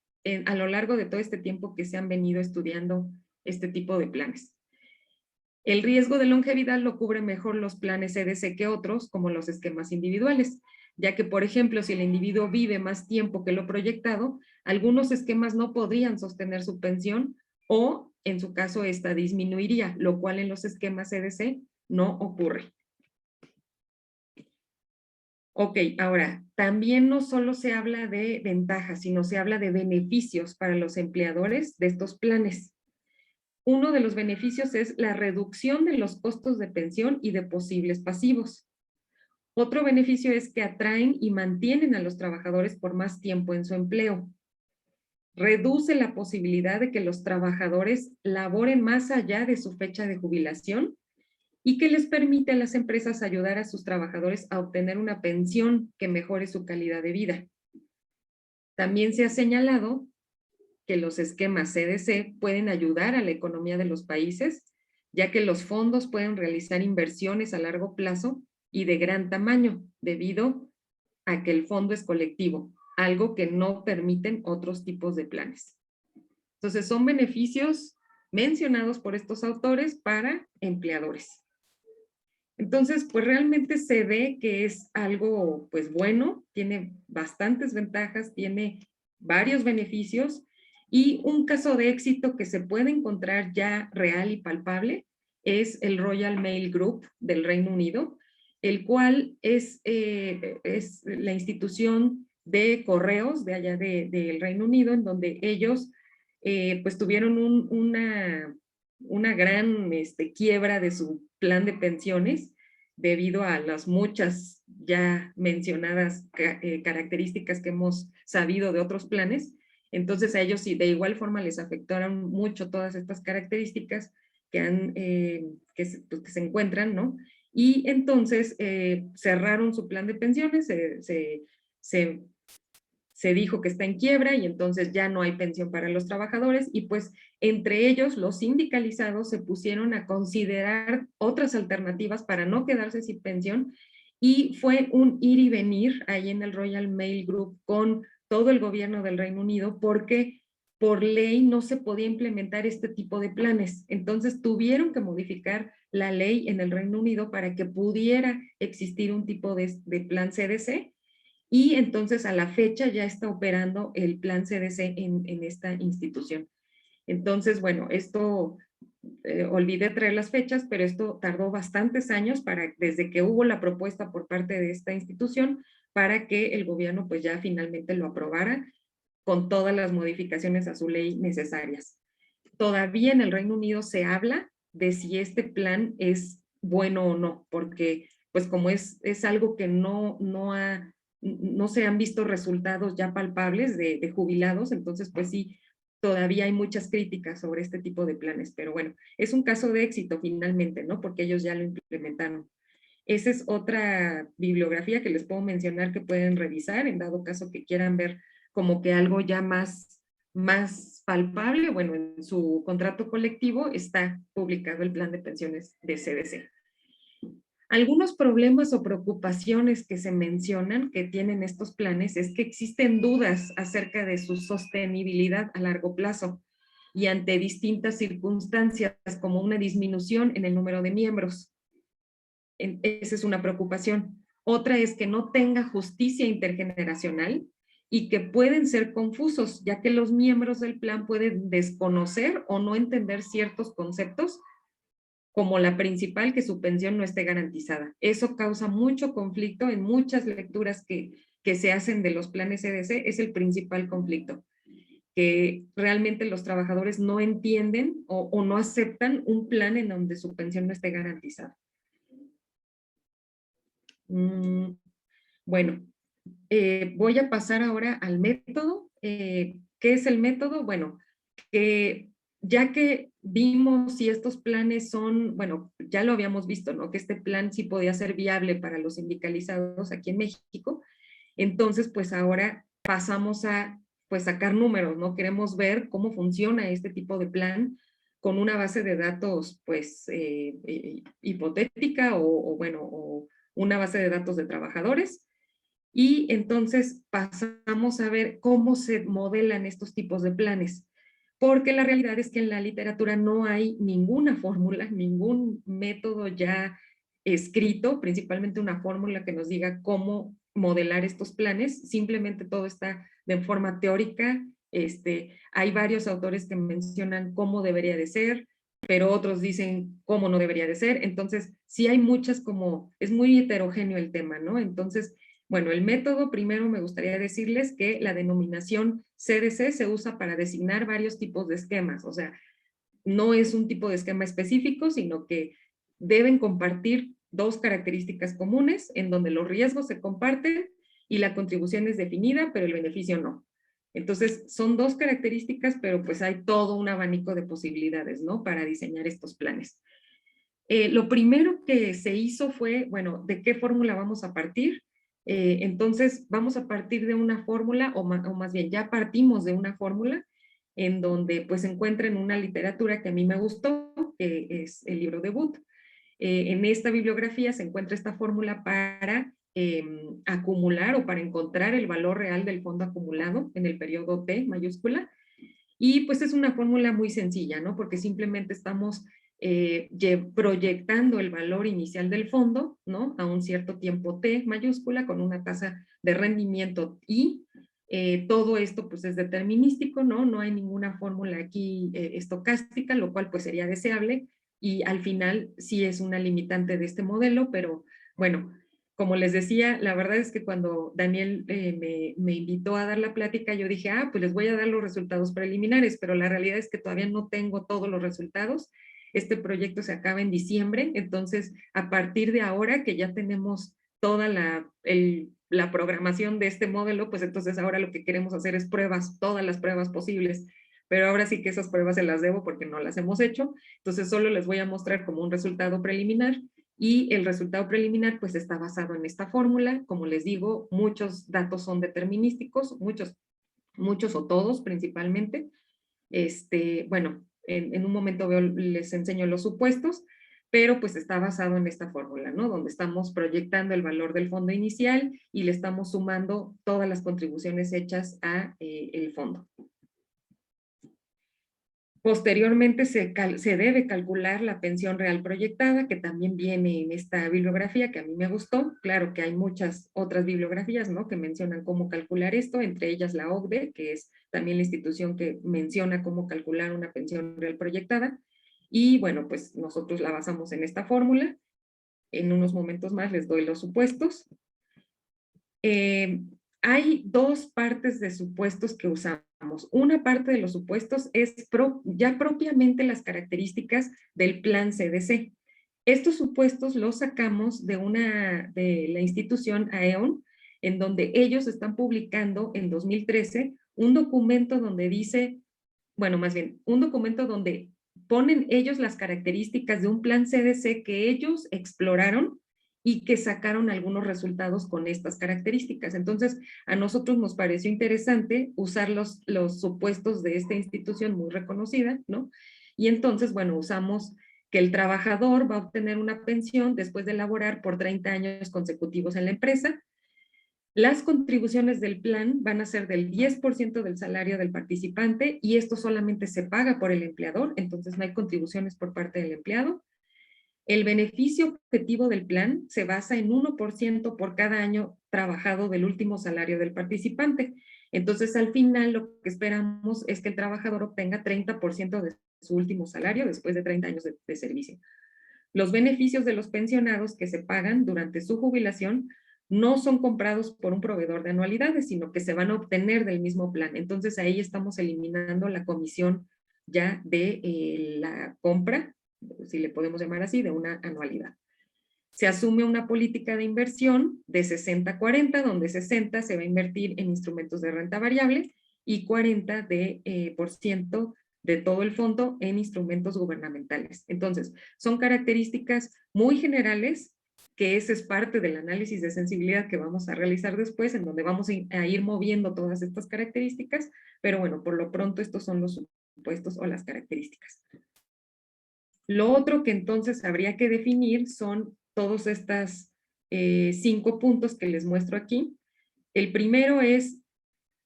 a lo largo de todo este tiempo que se han venido estudiando este tipo de planes. El riesgo de longevidad lo cubren mejor los planes CDC que otros, como los esquemas individuales, ya que, por ejemplo, si el individuo vive más tiempo que lo proyectado, algunos esquemas no podrían sostener su pensión o, en su caso, esta disminuiría, lo cual en los esquemas CDC no ocurre. Ok, ahora, también no solo se habla de ventajas, sino se habla de beneficios para los empleadores de estos planes. Uno de los beneficios es la reducción de los costos de pensión y de posibles pasivos. Otro beneficio es que atraen y mantienen a los trabajadores por más tiempo en su empleo. Reduce la posibilidad de que los trabajadores laboren más allá de su fecha de jubilación y que les permite a las empresas ayudar a sus trabajadores a obtener una pensión que mejore su calidad de vida. También se ha señalado que los esquemas CDC pueden ayudar a la economía de los países, ya que los fondos pueden realizar inversiones a largo plazo y de gran tamaño, debido a que el fondo es colectivo, algo que no permiten otros tipos de planes. Entonces, son beneficios mencionados por estos autores para empleadores. Entonces, pues realmente se ve que es algo, pues bueno, tiene bastantes ventajas, tiene varios beneficios, y un caso de éxito que se puede encontrar ya real y palpable es el Royal Mail Group del Reino Unido, el cual es la institución de correos de allá del Reino Unido, en donde ellos pues tuvieron una gran quiebra de su plan de pensiones debido a las muchas ya mencionadas características que hemos sabido de otros planes. Entonces a ellos sí, de igual forma les afectaron mucho todas estas características que se encuentran, ¿no? Y entonces cerraron su plan de pensiones, se dijo que está en quiebra y entonces ya no hay pensión para los trabajadores, y pues entre ellos los sindicalizados se pusieron a considerar otras alternativas para no quedarse sin pensión, y fue un ir y venir ahí en el Royal Mail Group con todo el gobierno del Reino Unido, porque por ley no se podía implementar este tipo de planes. Entonces tuvieron que modificar la ley en el Reino Unido para que pudiera existir un tipo de plan CDC, y entonces a la fecha ya está operando el plan CDC en esta institución. Entonces, bueno, esto, olvidé traer las fechas, pero esto tardó bastantes años desde que hubo la propuesta por parte de esta institución para que el gobierno pues ya finalmente lo aprobara con todas las modificaciones a su ley necesarias. Todavía en el Reino Unido se habla de si este plan es bueno o no, porque pues como es algo que no se han visto resultados ya palpables de jubilados, entonces pues sí, todavía hay muchas críticas sobre este tipo de planes, pero bueno, es un caso de éxito finalmente, ¿no? Porque ellos ya lo implementaron. Esa es otra bibliografía que les puedo mencionar que pueden revisar en dado caso que quieran ver como que algo ya más palpable. Bueno, en su contrato colectivo está publicado el plan de pensiones de CDC. Algunos problemas o preocupaciones que se mencionan que tienen estos planes es que existen dudas acerca de su sostenibilidad a largo plazo y ante distintas circunstancias, como una disminución en el número de miembros. Esa es una preocupación. Otra es que no tenga justicia intergeneracional y que pueden ser confusos, ya que los miembros del plan pueden desconocer o no entender ciertos conceptos, como la principal, que su pensión no esté garantizada. Eso causa mucho conflicto en muchas lecturas que se hacen de los planes CDC, es el principal conflicto, que realmente los trabajadores no entienden o no aceptan un plan en donde su pensión no esté garantizada. Bueno, voy a pasar ahora al método. ¿Qué es el método? Bueno, ya que vimos si estos planes son, bueno, ya lo habíamos visto, ¿no? Que este plan sí podía ser viable para los sindicalizados aquí en México. Entonces, pues ahora pasamos a pues sacar números, ¿no? Queremos ver cómo funciona este tipo de plan con una base de datos, pues, hipotética o una base de datos de trabajadores. Y entonces pasamos a ver cómo se modelan estos tipos de planes, porque la realidad es que en la literatura no hay ninguna fórmula, ningún método ya escrito, principalmente una fórmula que nos diga cómo modelar estos planes. Simplemente todo está de forma teórica. Hay varios autores que mencionan cómo debería de ser, pero otros dicen cómo no debería de ser. Entonces, sí hay muchas, como es muy heterogéneo el tema, ¿no? Entonces, Bueno, el método, primero me gustaría decirles que la denominación CDC se usa para designar varios tipos de esquemas, o sea, no es un tipo de esquema específico, sino que deben compartir dos características comunes en donde los riesgos se comparten y la contribución es definida, pero el beneficio no. Entonces, son dos características, pero pues hay todo un abanico de posibilidades, ¿no? Para diseñar estos planes. Lo primero que se hizo fue, bueno, ¿de qué fórmula vamos a partir? Entonces, vamos a partir de una fórmula, o más bien, ya partimos de una fórmula en donde pues se encuentra en una literatura que a mí me gustó, que es el libro debut. En esta bibliografía se encuentra esta fórmula para acumular o para encontrar el valor real del fondo acumulado en el periodo T mayúscula. Y pues es una fórmula muy sencilla, ¿no? Porque simplemente estamos proyectando el valor inicial del fondo, ¿no? A un cierto tiempo T mayúscula con una tasa de rendimiento I. Todo esto pues es determinístico, ¿no? No hay ninguna fórmula aquí estocástica, lo cual pues sería deseable y al final sí es una limitante de este modelo, pero bueno, como les decía, la verdad es que cuando Daniel me invitó a dar la plática, yo dije, pues les voy a dar los resultados preliminares, pero la realidad es que todavía no tengo todos los resultados. Este proyecto se acaba en diciembre, entonces a partir de ahora que ya tenemos toda la programación de este modelo, pues entonces ahora lo que queremos hacer es pruebas, todas las pruebas posibles, pero ahora sí que esas pruebas se las debo porque no las hemos hecho, entonces solo les voy a mostrar como un resultado preliminar y el resultado preliminar pues está basado en esta fórmula. Como les digo, muchos datos son determinísticos, muchos o todos principalmente. Bueno, en un momento les enseño los supuestos, pero pues está basado en esta fórmula, ¿no? Donde estamos proyectando el valor del fondo inicial y le estamos sumando todas las contribuciones hechas a el fondo. Posteriormente se debe calcular la pensión real proyectada, que también viene en esta bibliografía que a mí me gustó. Claro que hay muchas otras bibliografías, ¿no?, que mencionan cómo calcular esto, entre ellas la OCDE, que es también la institución que menciona cómo calcular una pensión real proyectada. Y bueno, pues nosotros la basamos en esta fórmula. En unos momentos más les doy los supuestos. Hay dos partes de supuestos que usamos. Una parte de los supuestos es ya propiamente las características del plan CDC. Estos supuestos los sacamos de la institución AEON, en donde ellos están publicando en 2013 un documento donde dice, bueno, más bien, un documento donde ponen ellos las características de un plan CDC que ellos exploraron y que sacaron algunos resultados con estas características. Entonces, a nosotros nos pareció interesante usar los supuestos de esta institución muy reconocida, ¿no? Y entonces, bueno, usamos que el trabajador va a obtener una pensión después de laborar por 30 años consecutivos en la empresa. Las contribuciones del plan van a ser del 10% del salario del participante y esto solamente se paga por el empleador, entonces no hay contribuciones por parte del empleado. El beneficio objetivo del plan se basa en 1% por cada año trabajado del último salario del participante. Entonces, al final, lo que esperamos es que el trabajador obtenga 30% de su último salario después de 30 años de servicio. Los beneficios de los pensionados que se pagan durante su jubilación no son comprados por un proveedor de anualidades, sino que se van a obtener del mismo plan. Entonces, ahí estamos eliminando la comisión ya de la compra, si le podemos llamar así, de una anualidad. Se asume una política de inversión de 60-40, donde 60 se va a invertir en instrumentos de renta variable y 40% de todo el fondo en instrumentos gubernamentales. Entonces, son características muy generales, que ese es parte del análisis de sensibilidad que vamos a realizar después, en donde vamos a ir moviendo todas estas características, pero bueno, por lo pronto estos son los supuestos o las características. Lo otro que entonces habría que definir son todos estos 5 puntos que les muestro aquí. El primero es,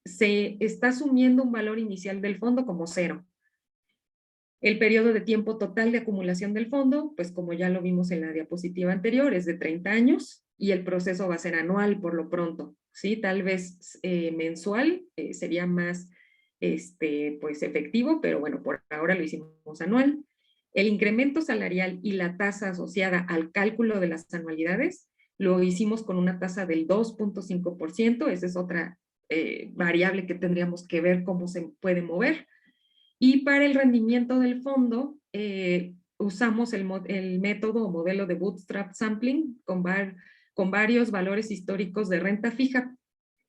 se está asumiendo un valor inicial del fondo como 0. El periodo de tiempo total de acumulación del fondo, pues como ya lo vimos en la diapositiva anterior, es de 30 años y el proceso va a ser anual por lo pronto, ¿sí? Tal vez mensual sería más pues efectivo, pero bueno, por ahora lo hicimos anual. El incremento salarial y la tasa asociada al cálculo de las anualidades lo hicimos con una tasa del 2.5%, esa es otra variable que tendríamos que ver cómo se puede mover. Y para el rendimiento del fondo, usamos el método o modelo de bootstrap sampling con varios valores históricos de renta fija,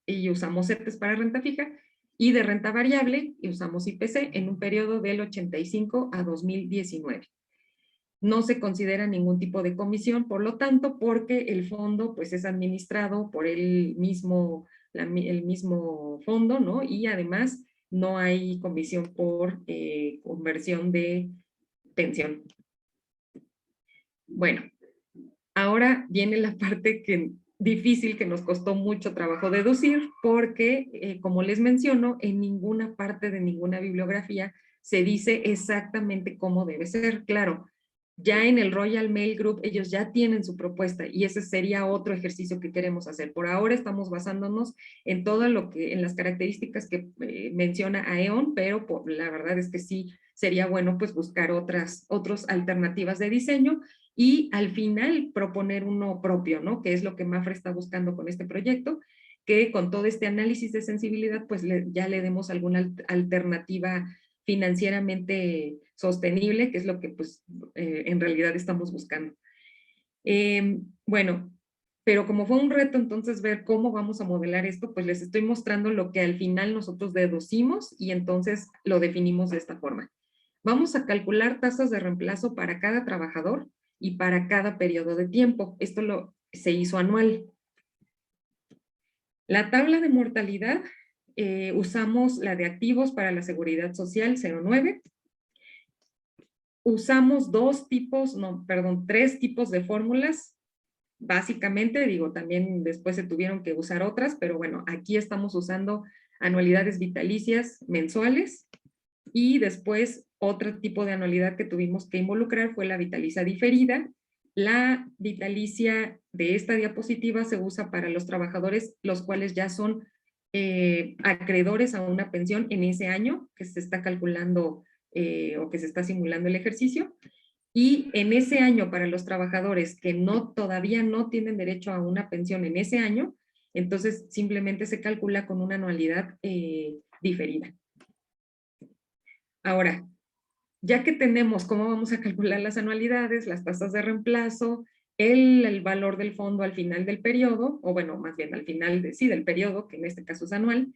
y usamos CETES para renta fija, y de renta variable, y usamos IPC en un periodo del 85 a 2019. No se considera ningún tipo de comisión, por lo tanto, porque el fondo pues, es administrado por el mismo fondo, ¿no? Y además no hay comisión por conversión de pensión. Bueno, ahora viene la parte difícil que nos costó mucho trabajo deducir, porque, como les menciono, en ninguna parte de ninguna bibliografía se dice exactamente cómo debe ser. Claro, ya en el Royal Mail Group ellos ya tienen su propuesta y ese sería otro ejercicio que queremos hacer. Por ahora estamos basándonos en todo lo que, en las características que menciona Aeon, pero la verdad es que sí sería bueno pues buscar otras alternativas de diseño y al final proponer uno propio, ¿no? Que es lo que Mapfre está buscando con este proyecto, que con todo este análisis de sensibilidad pues ya le demos alguna alternativa financieramente sostenible, que es lo que pues en realidad estamos buscando. Bueno, pero como fue un reto entonces ver cómo vamos a modelar esto, pues les estoy mostrando lo que al final nosotros deducimos y entonces lo definimos de esta forma. Vamos a calcular tasas de reemplazo para cada trabajador y para cada periodo de tiempo. Esto se hizo anual. La tabla de mortalidad, usamos la de activos para la Seguridad Social 09. Usamos tres tipos de fórmulas. Básicamente, digo, también después se tuvieron que usar otras, pero bueno, aquí estamos usando anualidades vitalicias mensuales y después otro tipo de anualidad que tuvimos que involucrar fue la vitalicia diferida. La vitalicia de esta diapositiva se usa para los trabajadores, los cuales ya son acreedores a una pensión en ese año que se está calculando o que se está simulando el ejercicio. Y en ese año, para los trabajadores que todavía no tienen derecho a una pensión en ese año, entonces simplemente se calcula con una anualidad diferida. Ahora, ya que tenemos cómo vamos a calcular las anualidades, las tasas de reemplazo, el valor del fondo al final del periodo, o bueno, más bien al final del periodo, que en este caso es anual,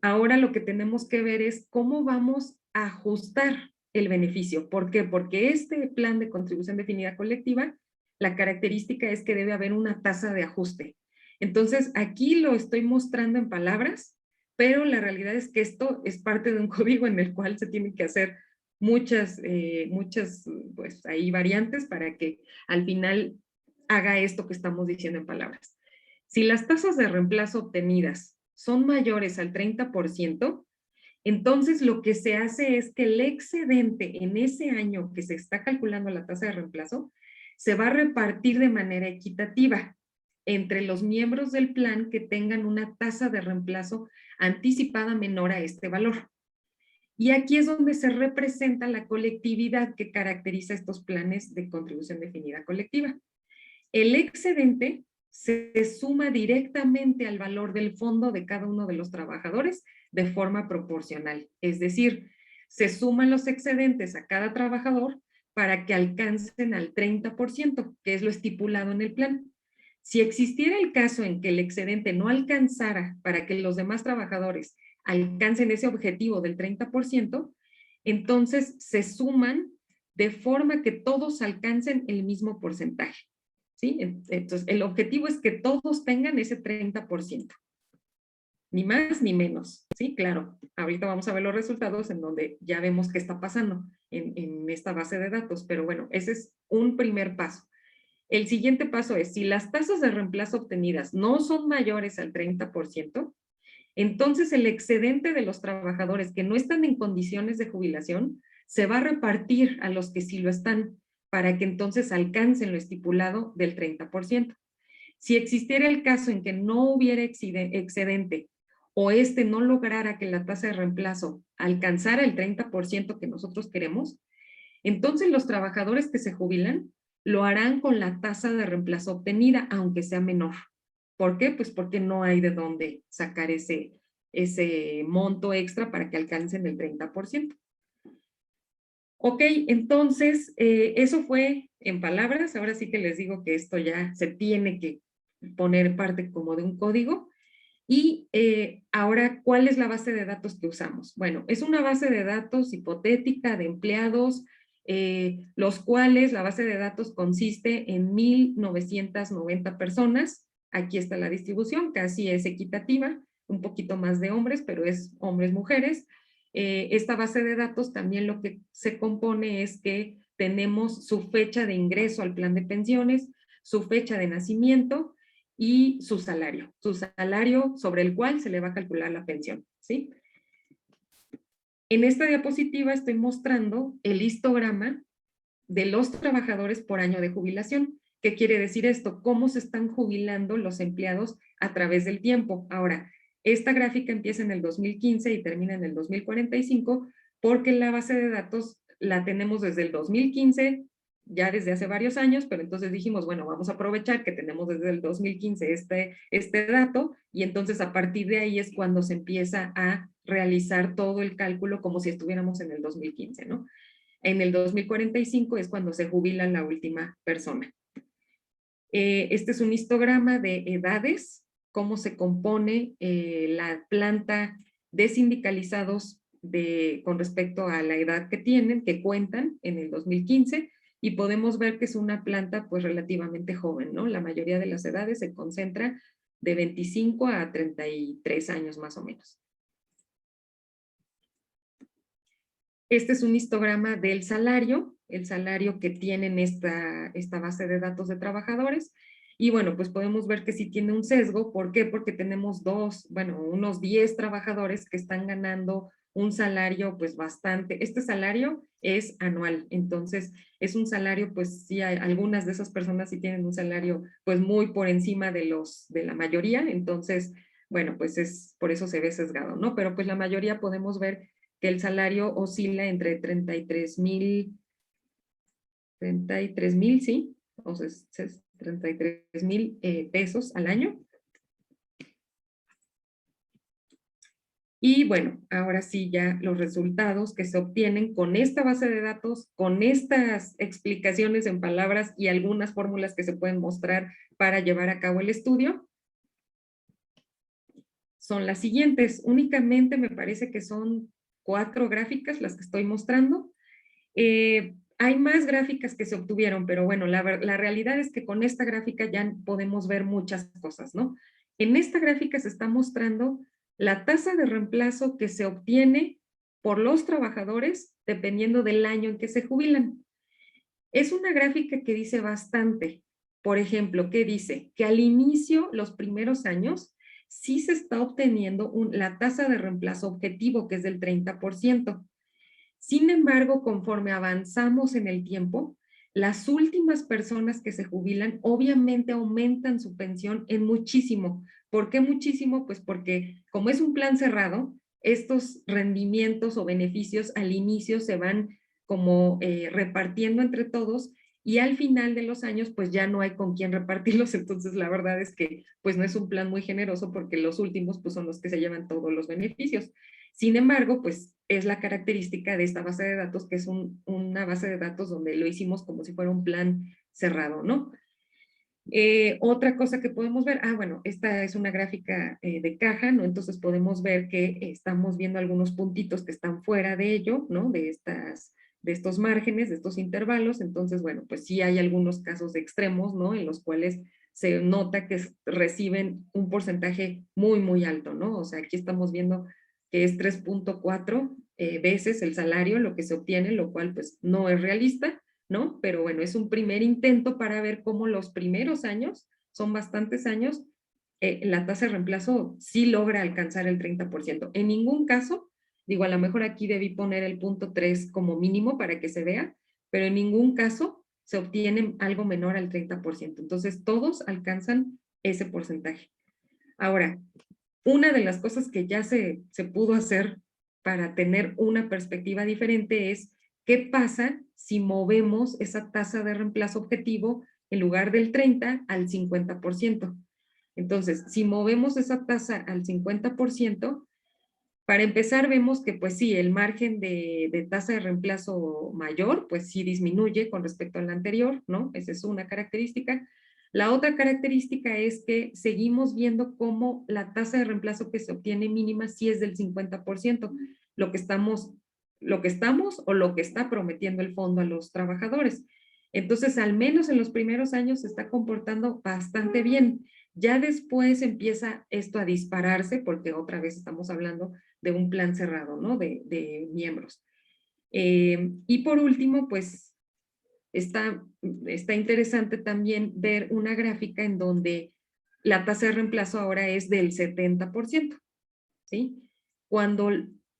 ahora lo que tenemos que ver es cómo vamos a ajustar el beneficio. ¿Por qué? Porque este plan de contribución definida colectiva, la característica es que debe haber una tasa de ajuste. Entonces, aquí lo estoy mostrando en palabras, pero la realidad es que esto es parte de un código en el cual se tienen que hacer muchas pues, ahí variantes para que al final haga esto que estamos diciendo en palabras. Si las tasas de reemplazo obtenidas son mayores al 30%, entonces lo que se hace es que el excedente en ese año que se está calculando la tasa de reemplazo se va a repartir de manera equitativa entre los miembros del plan que tengan una tasa de reemplazo anticipada menor a este valor. Y aquí es donde se representa la colectividad que caracteriza estos planes de contribución definida colectiva. El excedente se suma directamente al valor del fondo de cada uno de los trabajadores de forma proporcional. Es decir, se suman los excedentes a cada trabajador para que alcancen al 30%, que es lo estipulado en el plan. Si existiera el caso en que el excedente no alcanzara para que los demás trabajadores alcancen ese objetivo del 30%, entonces se suman de forma que todos alcancen el mismo porcentaje. ¿Sí? Entonces, el objetivo es que todos tengan ese 30%. Ni más ni menos. Sí, claro. Ahorita vamos a ver los resultados en donde ya vemos qué está pasando en esta base de datos. Pero bueno, ese es un primer paso. El siguiente paso es, si las tasas de reemplazo obtenidas no son mayores al 30%, entonces el excedente de los trabajadores que no están en condiciones de jubilación se va a repartir a los que sí lo están, para que entonces alcancen lo estipulado del 30%. Si existiera el caso en que no hubiera excedente o este no lograra que la tasa de reemplazo alcanzara el 30% que nosotros queremos, entonces los trabajadores que se jubilan lo harán con la tasa de reemplazo obtenida, aunque sea menor. ¿Por qué? Pues porque no hay de dónde sacar ese monto extra para que alcancen el 30%. Ok, entonces, eso fue en palabras. Ahora sí que les digo que esto ya se tiene que poner parte como de un código. Y ahora, ¿cuál es la base de datos que usamos? Bueno, es una base de datos hipotética de empleados, los cuales la base de datos consiste en 1,990 personas. Aquí está la distribución, casi es equitativa, un poquito más de hombres, pero es hombres-mujeres. Esta base de datos también lo que se compone es que tenemos su fecha de ingreso al plan de pensiones, su fecha de nacimiento y su salario sobre el cual se le va a calcular la pensión, ¿sí? En esta diapositiva estoy mostrando el histograma de los trabajadores por año de jubilación. ¿Qué quiere decir esto? ¿Cómo se están jubilando los empleados a través del tiempo? Ahora, esta gráfica empieza en el 2015 y termina en el 2045 porque la base de datos la tenemos desde el 2015, ya desde hace varios años, pero entonces dijimos, bueno, vamos a aprovechar que tenemos desde el 2015 este dato y entonces a partir de ahí es cuando se empieza a realizar todo el cálculo como si estuviéramos en el 2015, ¿no? En el 2045 es cuando se jubila la última persona. Este es un histograma de edades, cómo se compone la planta de sindicalizados con respecto a la edad que tienen, que cuentan en el 2015, y podemos ver que es una planta pues relativamente joven, ¿no? La mayoría de las edades se concentra de 25 a 33 años más o menos. Este es un histograma del salario, el salario que tienen esta base de datos de trabajadores. Y bueno, pues podemos ver que sí tiene un sesgo. ¿Por qué? Porque tenemos unos 10 trabajadores que están ganando un salario pues bastante. Este salario es anual, entonces es un salario pues sí, algunas de esas personas sí tienen un salario pues muy por encima de la mayoría, entonces bueno, pues por eso se ve sesgado, ¿no? Pero pues la mayoría podemos ver que el salario oscila entre 33,000, sí, o sea, 33,000 pesos al año. Y bueno, ahora sí ya los resultados que se obtienen con esta base de datos, con estas explicaciones en palabras y algunas fórmulas que se pueden mostrar para llevar a cabo el estudio, son las siguientes. Únicamente me parece que son 4 gráficas las que estoy mostrando. Hay más gráficas que se obtuvieron, pero bueno, la realidad es que con esta gráfica ya podemos ver muchas cosas, ¿no? En esta gráfica se está mostrando la tasa de reemplazo que se obtiene por los trabajadores dependiendo del año en que se jubilan. Es una gráfica que dice bastante. Por ejemplo, ¿qué dice? Que al inicio, los primeros años, sí se está obteniendo la tasa de reemplazo objetivo, que es del 30%. Sin embargo, conforme avanzamos en el tiempo, las últimas personas que se jubilan obviamente aumentan su pensión en muchísimo. ¿Por qué muchísimo? Pues porque como es un plan cerrado, estos rendimientos o beneficios al inicio se van como repartiendo entre todos y al final de los años pues ya no hay con quién repartirlos, entonces la verdad es que pues no es un plan muy generoso porque los últimos pues son los que se llevan todos los beneficios. Sin embargo, pues es la característica de esta base de datos, que es una base de datos donde lo hicimos como si fuera un plan cerrado, ¿no? Otra cosa que podemos ver, bueno, esta es una gráfica de caja, ¿no? Entonces podemos ver que estamos viendo algunos puntitos que están fuera de ello, ¿no? De estos márgenes, de estos intervalos, entonces, bueno, pues sí hay algunos casos extremos, ¿no? En los cuales se nota que reciben un porcentaje muy, muy alto, ¿no? O sea, aquí estamos viendo que es 3.4 veces el salario, lo que se obtiene, lo cual pues no es realista, ¿no? Pero bueno, es un primer intento para ver cómo los primeros años, son bastantes años, la tasa de reemplazo sí logra alcanzar el 30%. En ningún caso, digo, a lo mejor aquí debí poner el punto 3 como mínimo para que se vea, pero en ningún caso se obtiene algo menor al 30%. Entonces, todos alcanzan ese porcentaje. Ahora, una de las cosas que ya se pudo hacer para tener una perspectiva diferente es ¿qué pasa si movemos esa tasa de reemplazo objetivo en lugar del 30 al 50%? Entonces, si movemos esa tasa al 50%, para empezar vemos que pues sí, el margen de tasa de reemplazo mayor, pues sí disminuye con respecto al anterior, ¿no? Esa es una característica. La otra característica es que seguimos viendo cómo la tasa de reemplazo que se obtiene mínima sí es del 50%, lo que estamos o lo que está prometiendo el fondo a los trabajadores. Entonces, al menos en los primeros años se está comportando bastante bien. Ya después empieza esto a dispararse, porque otra vez estamos hablando de un plan cerrado, ¿no? De miembros. Y por último, pues está interesante también ver una gráfica en donde la tasa de reemplazo ahora es del 70%, ¿sí? Cuando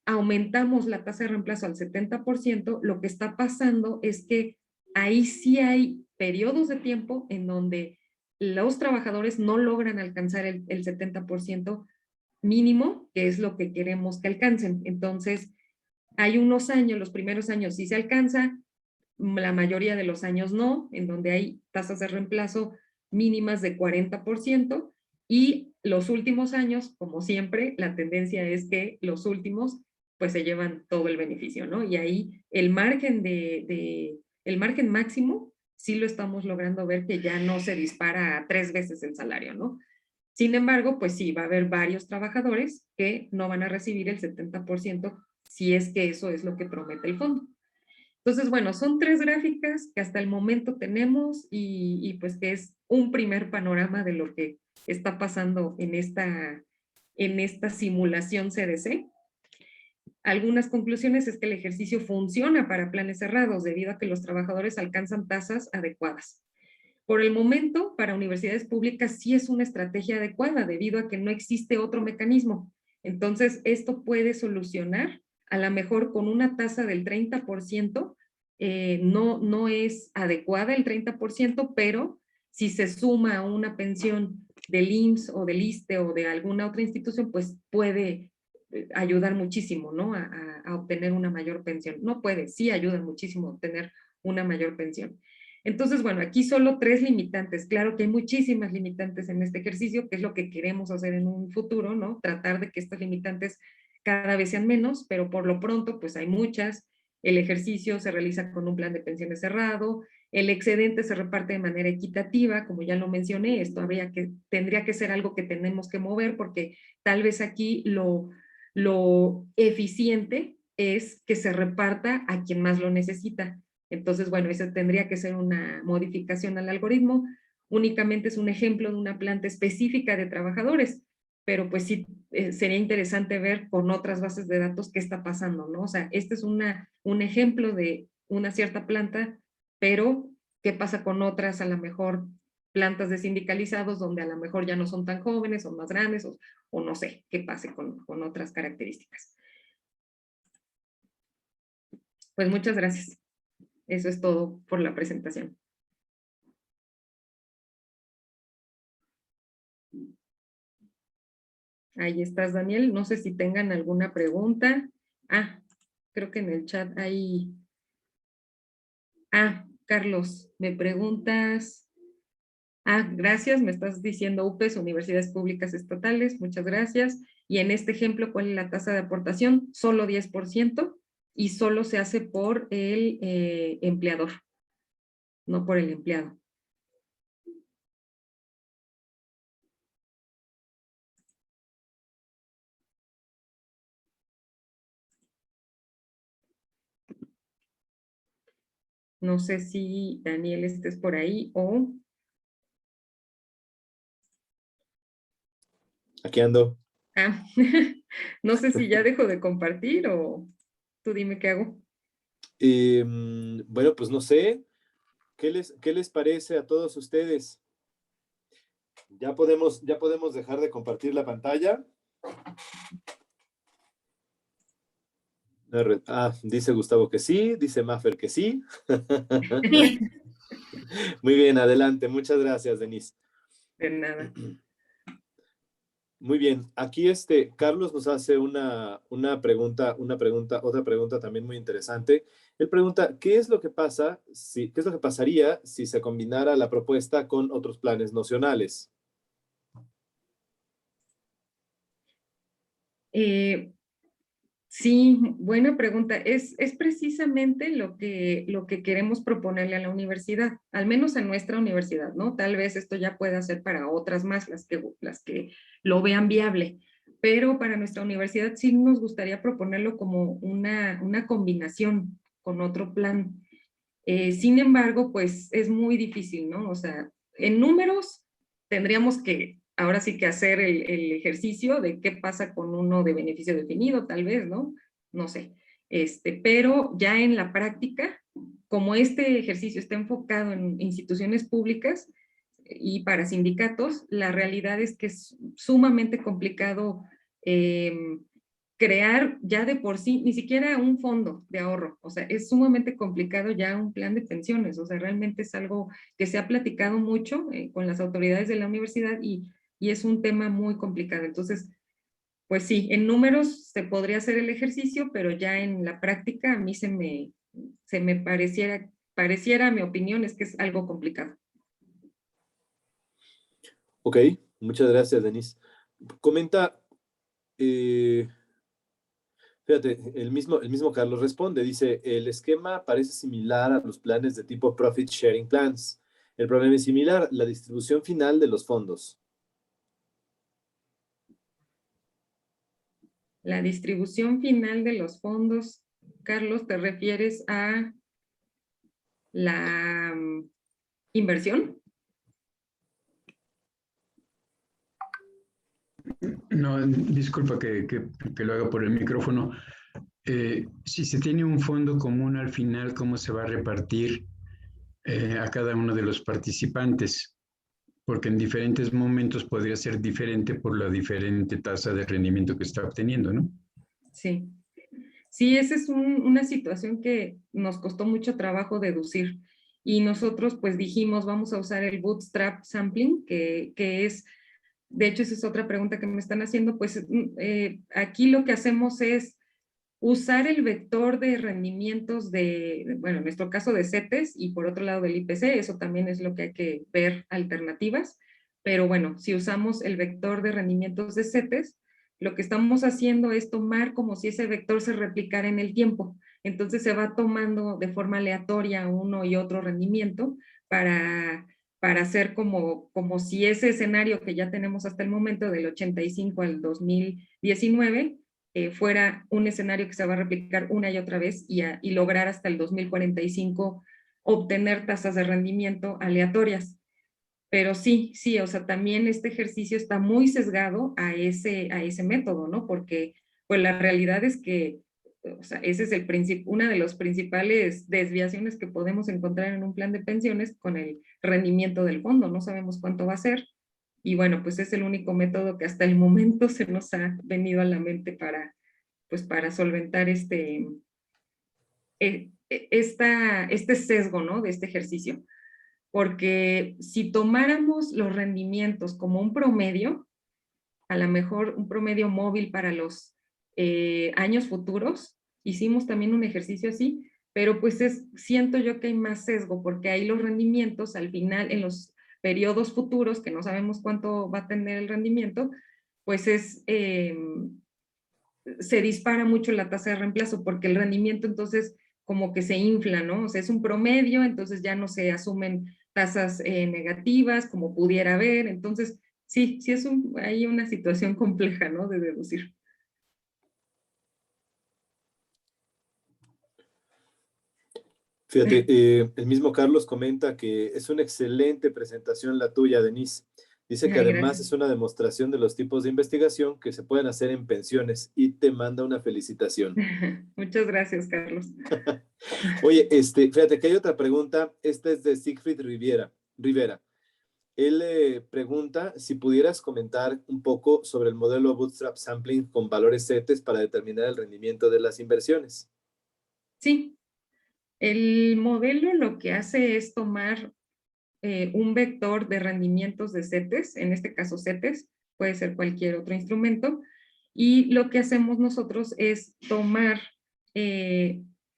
aumentamos la tasa de reemplazo al 70%, lo que está pasando es que ahí sí hay periodos de tiempo en donde los trabajadores no logran alcanzar el 70% mínimo, que es lo que queremos que alcancen. Entonces, hay unos años, los primeros años sí se alcanza, la mayoría de los años no, en donde hay tasas de reemplazo mínimas de 40%, y los últimos años, como siempre, la tendencia es que los últimos pues se llevan todo el beneficio, ¿no? Y ahí el margen el margen máximo sí lo estamos logrando ver que ya no se dispara a 3 veces el salario, ¿no? Sin embargo, pues sí, va a haber varios trabajadores que no van a recibir el 70% si es que eso es lo que promete el fondo. Entonces, bueno, son 3 gráficas que hasta el momento tenemos y pues que es un primer panorama de lo que está pasando en esta simulación CDC. Algunas conclusiones es que el ejercicio funciona para planes cerrados debido a que los trabajadores alcanzan tasas adecuadas. Por el momento, para universidades públicas sí es una estrategia adecuada debido a que no existe otro mecanismo. Entonces, esto puede solucionar, a lo mejor con una tasa del 30%, no es adecuada el 30%, pero si se suma a una pensión del IMSS o del ISSSTE o de alguna otra institución, pues puede ayudar muchísimo, ¿no? A obtener una mayor pensión. No puede, sí ayuda muchísimo a obtener una mayor pensión. Entonces, bueno, aquí solo 3 limitantes. Claro que hay muchísimas limitantes en este ejercicio, que es lo que queremos hacer en un futuro, ¿no? Tratar de que estas limitantes cada vez sean menos, pero por lo pronto, pues hay muchas. El ejercicio se realiza con un plan de pensiones cerrado, el excedente se reparte de manera equitativa, como ya lo mencioné, esto tendría que ser algo que tenemos que mover, porque tal vez aquí lo eficiente es que se reparta a quien más lo necesita. Entonces, bueno, eso tendría que ser una modificación al algoritmo. Únicamente es un ejemplo de una planta específica de trabajadores, pero pues sí sería interesante ver con otras bases de datos qué está pasando, ¿no? O sea, este es un ejemplo de una cierta planta, pero ¿qué pasa con otras, a lo mejor plantas de sindicalizados, donde a lo mejor ya no son tan jóvenes, son más grandes, o no sé, qué pase con otras características? Pues muchas gracias. Eso es todo por la presentación. Ahí estás, Daniel. No sé si tengan alguna pregunta. Ah, creo que en el chat hay... Ah, Carlos, me preguntas... Ah, gracias, me estás diciendo UPES, Universidades Públicas Estatales, muchas gracias. Y en este ejemplo, ¿cuál es la tasa de aportación? Solo 10% y solo se hace por el empleador, no por el empleado. No sé si Daniel estés por ahí o... Aquí ando. Ah, no sé si ya dejo de compartir o tú dime qué hago. Bueno, pues no sé. ¿Qué les parece a todos ustedes? ¿Ya podemos dejar de compartir la pantalla? Dice Gustavo que sí, dice Maffer que sí. Muy bien, adelante. Muchas gracias, Denise. De nada. Muy bien. Aquí Carlos nos hace otra pregunta también muy interesante. Él pregunta, ¿qué es lo que pasaría si se combinara la propuesta con otros planes nacionales? Sí, buena pregunta. Es precisamente lo que queremos proponerle a la universidad, al menos a nuestra universidad, ¿no? Tal vez esto ya pueda ser para otras más, las que lo vean viable, pero para nuestra universidad sí nos gustaría proponerlo como una combinación con otro plan. Sin embargo, pues es muy difícil, ¿no? O sea, en números tendríamos que ahora sí que hacer el ejercicio de qué pasa con uno de beneficio definido, tal vez, ¿no? No sé. Pero ya en la práctica, como este ejercicio está enfocado en instituciones públicas y para sindicatos, la realidad es que es sumamente complicado crear ya de por sí, ni siquiera un fondo de ahorro, o sea, es sumamente complicado ya un plan de pensiones, o sea, realmente es algo que se ha platicado mucho con las autoridades de la universidad y es un tema muy complicado. Entonces, pues sí, en números se podría hacer el ejercicio, pero ya en la práctica a mí se me pareciera, mi opinión es que es algo complicado. Ok, muchas gracias, Denise. Comenta, fíjate, el mismo Carlos responde, dice, el esquema parece similar a los planes de tipo Profit Sharing Plans. El problema es similar, la distribución final de los fondos. La distribución final de los fondos, Carlos, ¿te refieres a la inversión? No, disculpa que lo haga por el micrófono. Si se tiene un fondo común al final, ¿cómo se va a repartir a cada uno de los participantes? Porque en diferentes momentos podría ser diferente por la diferente tasa de rendimiento que está obteniendo, ¿no? Sí. Sí, esa es una situación que nos costó mucho trabajo deducir. Y nosotros pues dijimos, vamos a usar el bootstrap sampling, que es, de hecho esa es otra pregunta que me están haciendo, pues aquí lo que hacemos es usar el vector de rendimientos bueno, en nuestro caso de CETES y por otro lado del IPC, eso también es lo que hay que ver alternativas, pero bueno, si usamos el vector de rendimientos de CETES, lo que estamos haciendo es tomar como si ese vector se replicara en el tiempo, entonces se va tomando de forma aleatoria uno y otro rendimiento para hacer como si ese escenario que ya tenemos hasta el momento del 85 al 2019 fuera un escenario que se va a replicar una y otra vez y lograr hasta el 2045 obtener tasas de rendimiento aleatorias. Pero sí, o sea, también este ejercicio está muy sesgado a ese método, ¿no? Porque pues la realidad es que, o sea, ese es una de las principales desviaciones que podemos encontrar en un plan de pensiones con el rendimiento del fondo. No sabemos cuánto va a ser. Y bueno, pues es el único método que hasta el momento se nos ha venido a la mente para solventar este sesgo, ¿no? De este ejercicio. Porque si tomáramos los rendimientos como un promedio, a lo mejor un promedio móvil para los años futuros, hicimos también un ejercicio así, pero pues siento yo que hay más sesgo, porque ahí los rendimientos al final, en los periodos futuros, que no sabemos cuánto va a tener el rendimiento, pues se dispara mucho la tasa de reemplazo, porque el rendimiento entonces como que se infla, ¿no? O sea, es un promedio, entonces ya no se asumen tasas negativas como pudiera haber, entonces sí hay una situación compleja, ¿no? De deducir. Fíjate, el mismo Carlos comenta que es una excelente presentación la tuya, Denise. Dice que Ay, además gracias. es una demostración de los tipos de investigación que se pueden hacer en pensiones y te manda una felicitación. Muchas gracias, Carlos. Oye, fíjate que hay otra pregunta. Esta es de Siegfried Rivera. Él pregunta si pudieras comentar un poco sobre el modelo Bootstrap Sampling con valores CETES para determinar el rendimiento de las inversiones. Sí, el modelo lo que hace es tomar un vector de rendimientos de CETES, en este caso CETES, puede ser cualquier otro instrumento. Y lo que hacemos nosotros es tomar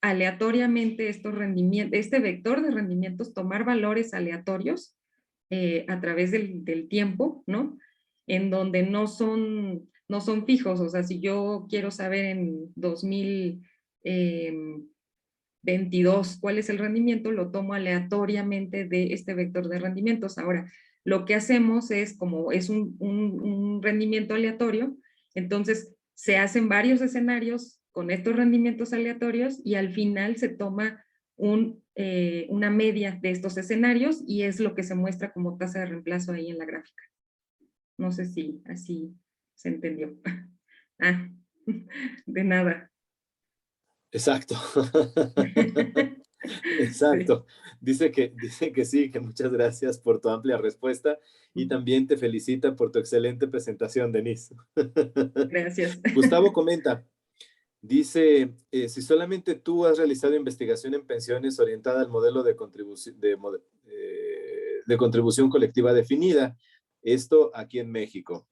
aleatoriamente estos rendimientos, este vector de rendimientos, tomar valores aleatorios a través del tiempo, ¿no? En donde no son fijos. O sea, si yo quiero saber en 2022 cuál es el rendimiento, lo tomo aleatoriamente de este vector de rendimientos. Ahora, lo que hacemos es, como es un rendimiento aleatorio, entonces se hacen varios escenarios con estos rendimientos aleatorios y al final se toma una media de estos escenarios y es lo que se muestra como tasa de reemplazo ahí en la gráfica. No sé si así se entendió. Ah, de nada. Exacto. Sí. Exacto. Dice que sí, que muchas gracias por tu amplia respuesta y también te felicita por tu excelente presentación, Denise. Gracias. Gustavo comenta, dice, si solamente tú has realizado investigación en pensiones orientada al modelo de contribución colectiva definida, esto aquí en México.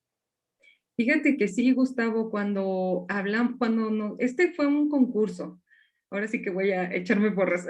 Fíjate que sí, Gustavo, cuando hablamos, este fue un concurso, ahora sí que voy a echarme porras,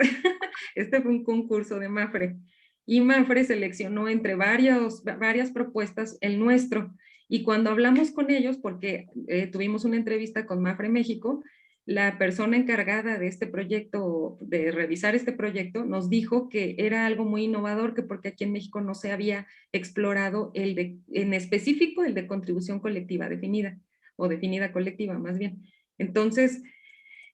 este fue un concurso de MAFRE, y MAFRE seleccionó entre varias propuestas el nuestro, y cuando hablamos con ellos, porque tuvimos una entrevista con MAFRE México, la persona encargada de este proyecto, de revisar este proyecto, nos dijo que era algo muy innovador, que porque aquí en México no se había explorado en específico el de contribución colectiva definida, o definida colectiva más bien. Entonces,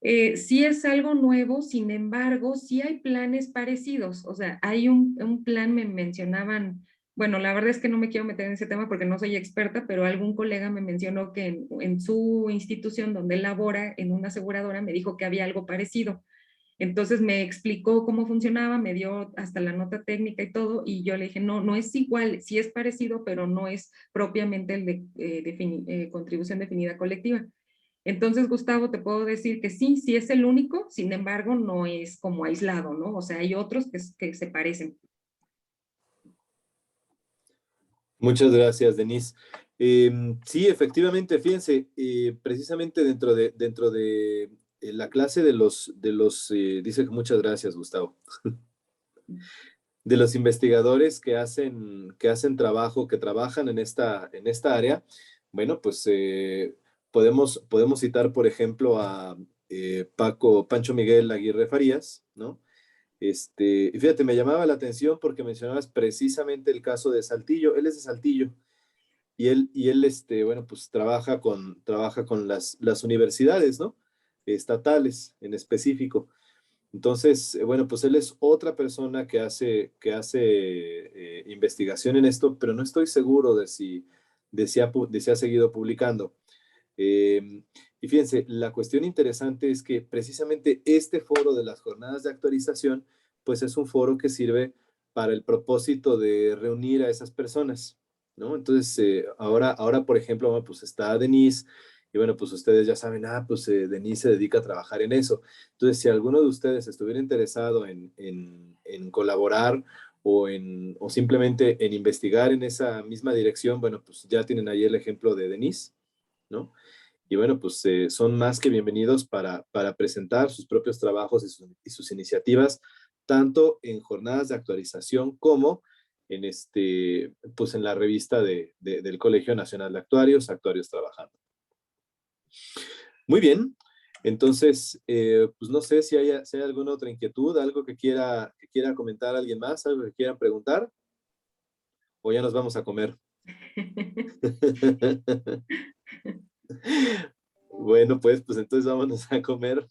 sí es algo nuevo, sin embargo, sí hay planes parecidos. O sea, hay un plan, me mencionaban, bueno, la verdad es que no me quiero meter en ese tema porque no soy experta, pero algún colega me mencionó que en su institución donde él labora, en una aseguradora, me dijo que había algo parecido. Entonces me explicó cómo funcionaba, me dio hasta la nota técnica y todo, y yo le dije, no, no es igual, sí es parecido, pero no es propiamente el de contribución definida colectiva. Entonces, Gustavo, te puedo decir que sí, sí es el único, sin embargo, no es como aislado, ¿no? O sea, hay otros que se parecen. Muchas gracias, Denise. Sí, efectivamente, fíjense, precisamente dentro de la clase dice que muchas gracias, Gustavo, de los investigadores que hacen trabajo, que trabajan en esta área, bueno, pues podemos citar, por ejemplo, a Pancho Miguel Aguirre Farías, ¿no? Y fíjate, me llamaba la atención porque mencionabas precisamente el caso de Saltillo. Él es de Saltillo y él, bueno, pues trabaja con las universidades, ¿no? Estatales en específico. Entonces, bueno, pues él es otra persona que hace investigación en esto, pero no estoy seguro de si ha seguido publicando. Eh, y fíjense, la cuestión interesante es que precisamente este foro de las jornadas de actualización, pues es un foro que sirve para el propósito de reunir a esas personas, ¿no? Entonces, ahora, por ejemplo, bueno, pues está Denise, y bueno, pues ustedes ya saben, pues Denise se dedica a trabajar en eso. Entonces, si alguno de ustedes estuviera interesado en colaborar o simplemente en investigar en esa misma dirección, bueno, pues ya tienen ahí el ejemplo de Denise, ¿no? Y bueno, pues son más que bienvenidos para presentar sus propios trabajos y sus iniciativas, tanto en jornadas de actualización como pues en la revista del Colegio Nacional de Actuarios, Actuarios Trabajando. Muy bien, entonces, pues no sé si hay alguna otra inquietud, algo que quiera comentar alguien más, algo que quieran preguntar, o ya nos vamos a comer. Bueno, pues entonces vámonos a comer.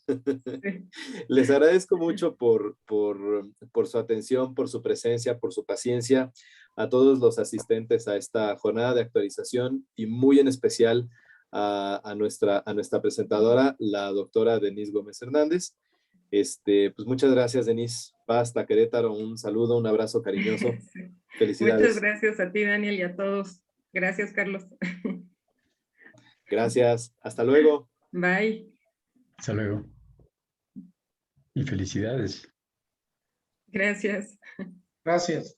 Les agradezco mucho por su atención, por su presencia, por su paciencia, a todos los asistentes a esta jornada de actualización y muy en especial a nuestra presentadora, la doctora Denise Gómez Hernández. Pues muchas gracias, Denise. Va hasta Querétaro. Un saludo, un abrazo cariñoso. Sí. Felicidades. Muchas gracias a ti, Daniel, y a todos. Gracias, Carlos. Gracias. Hasta luego. Bye. Hasta luego. Y felicidades. Gracias. Gracias.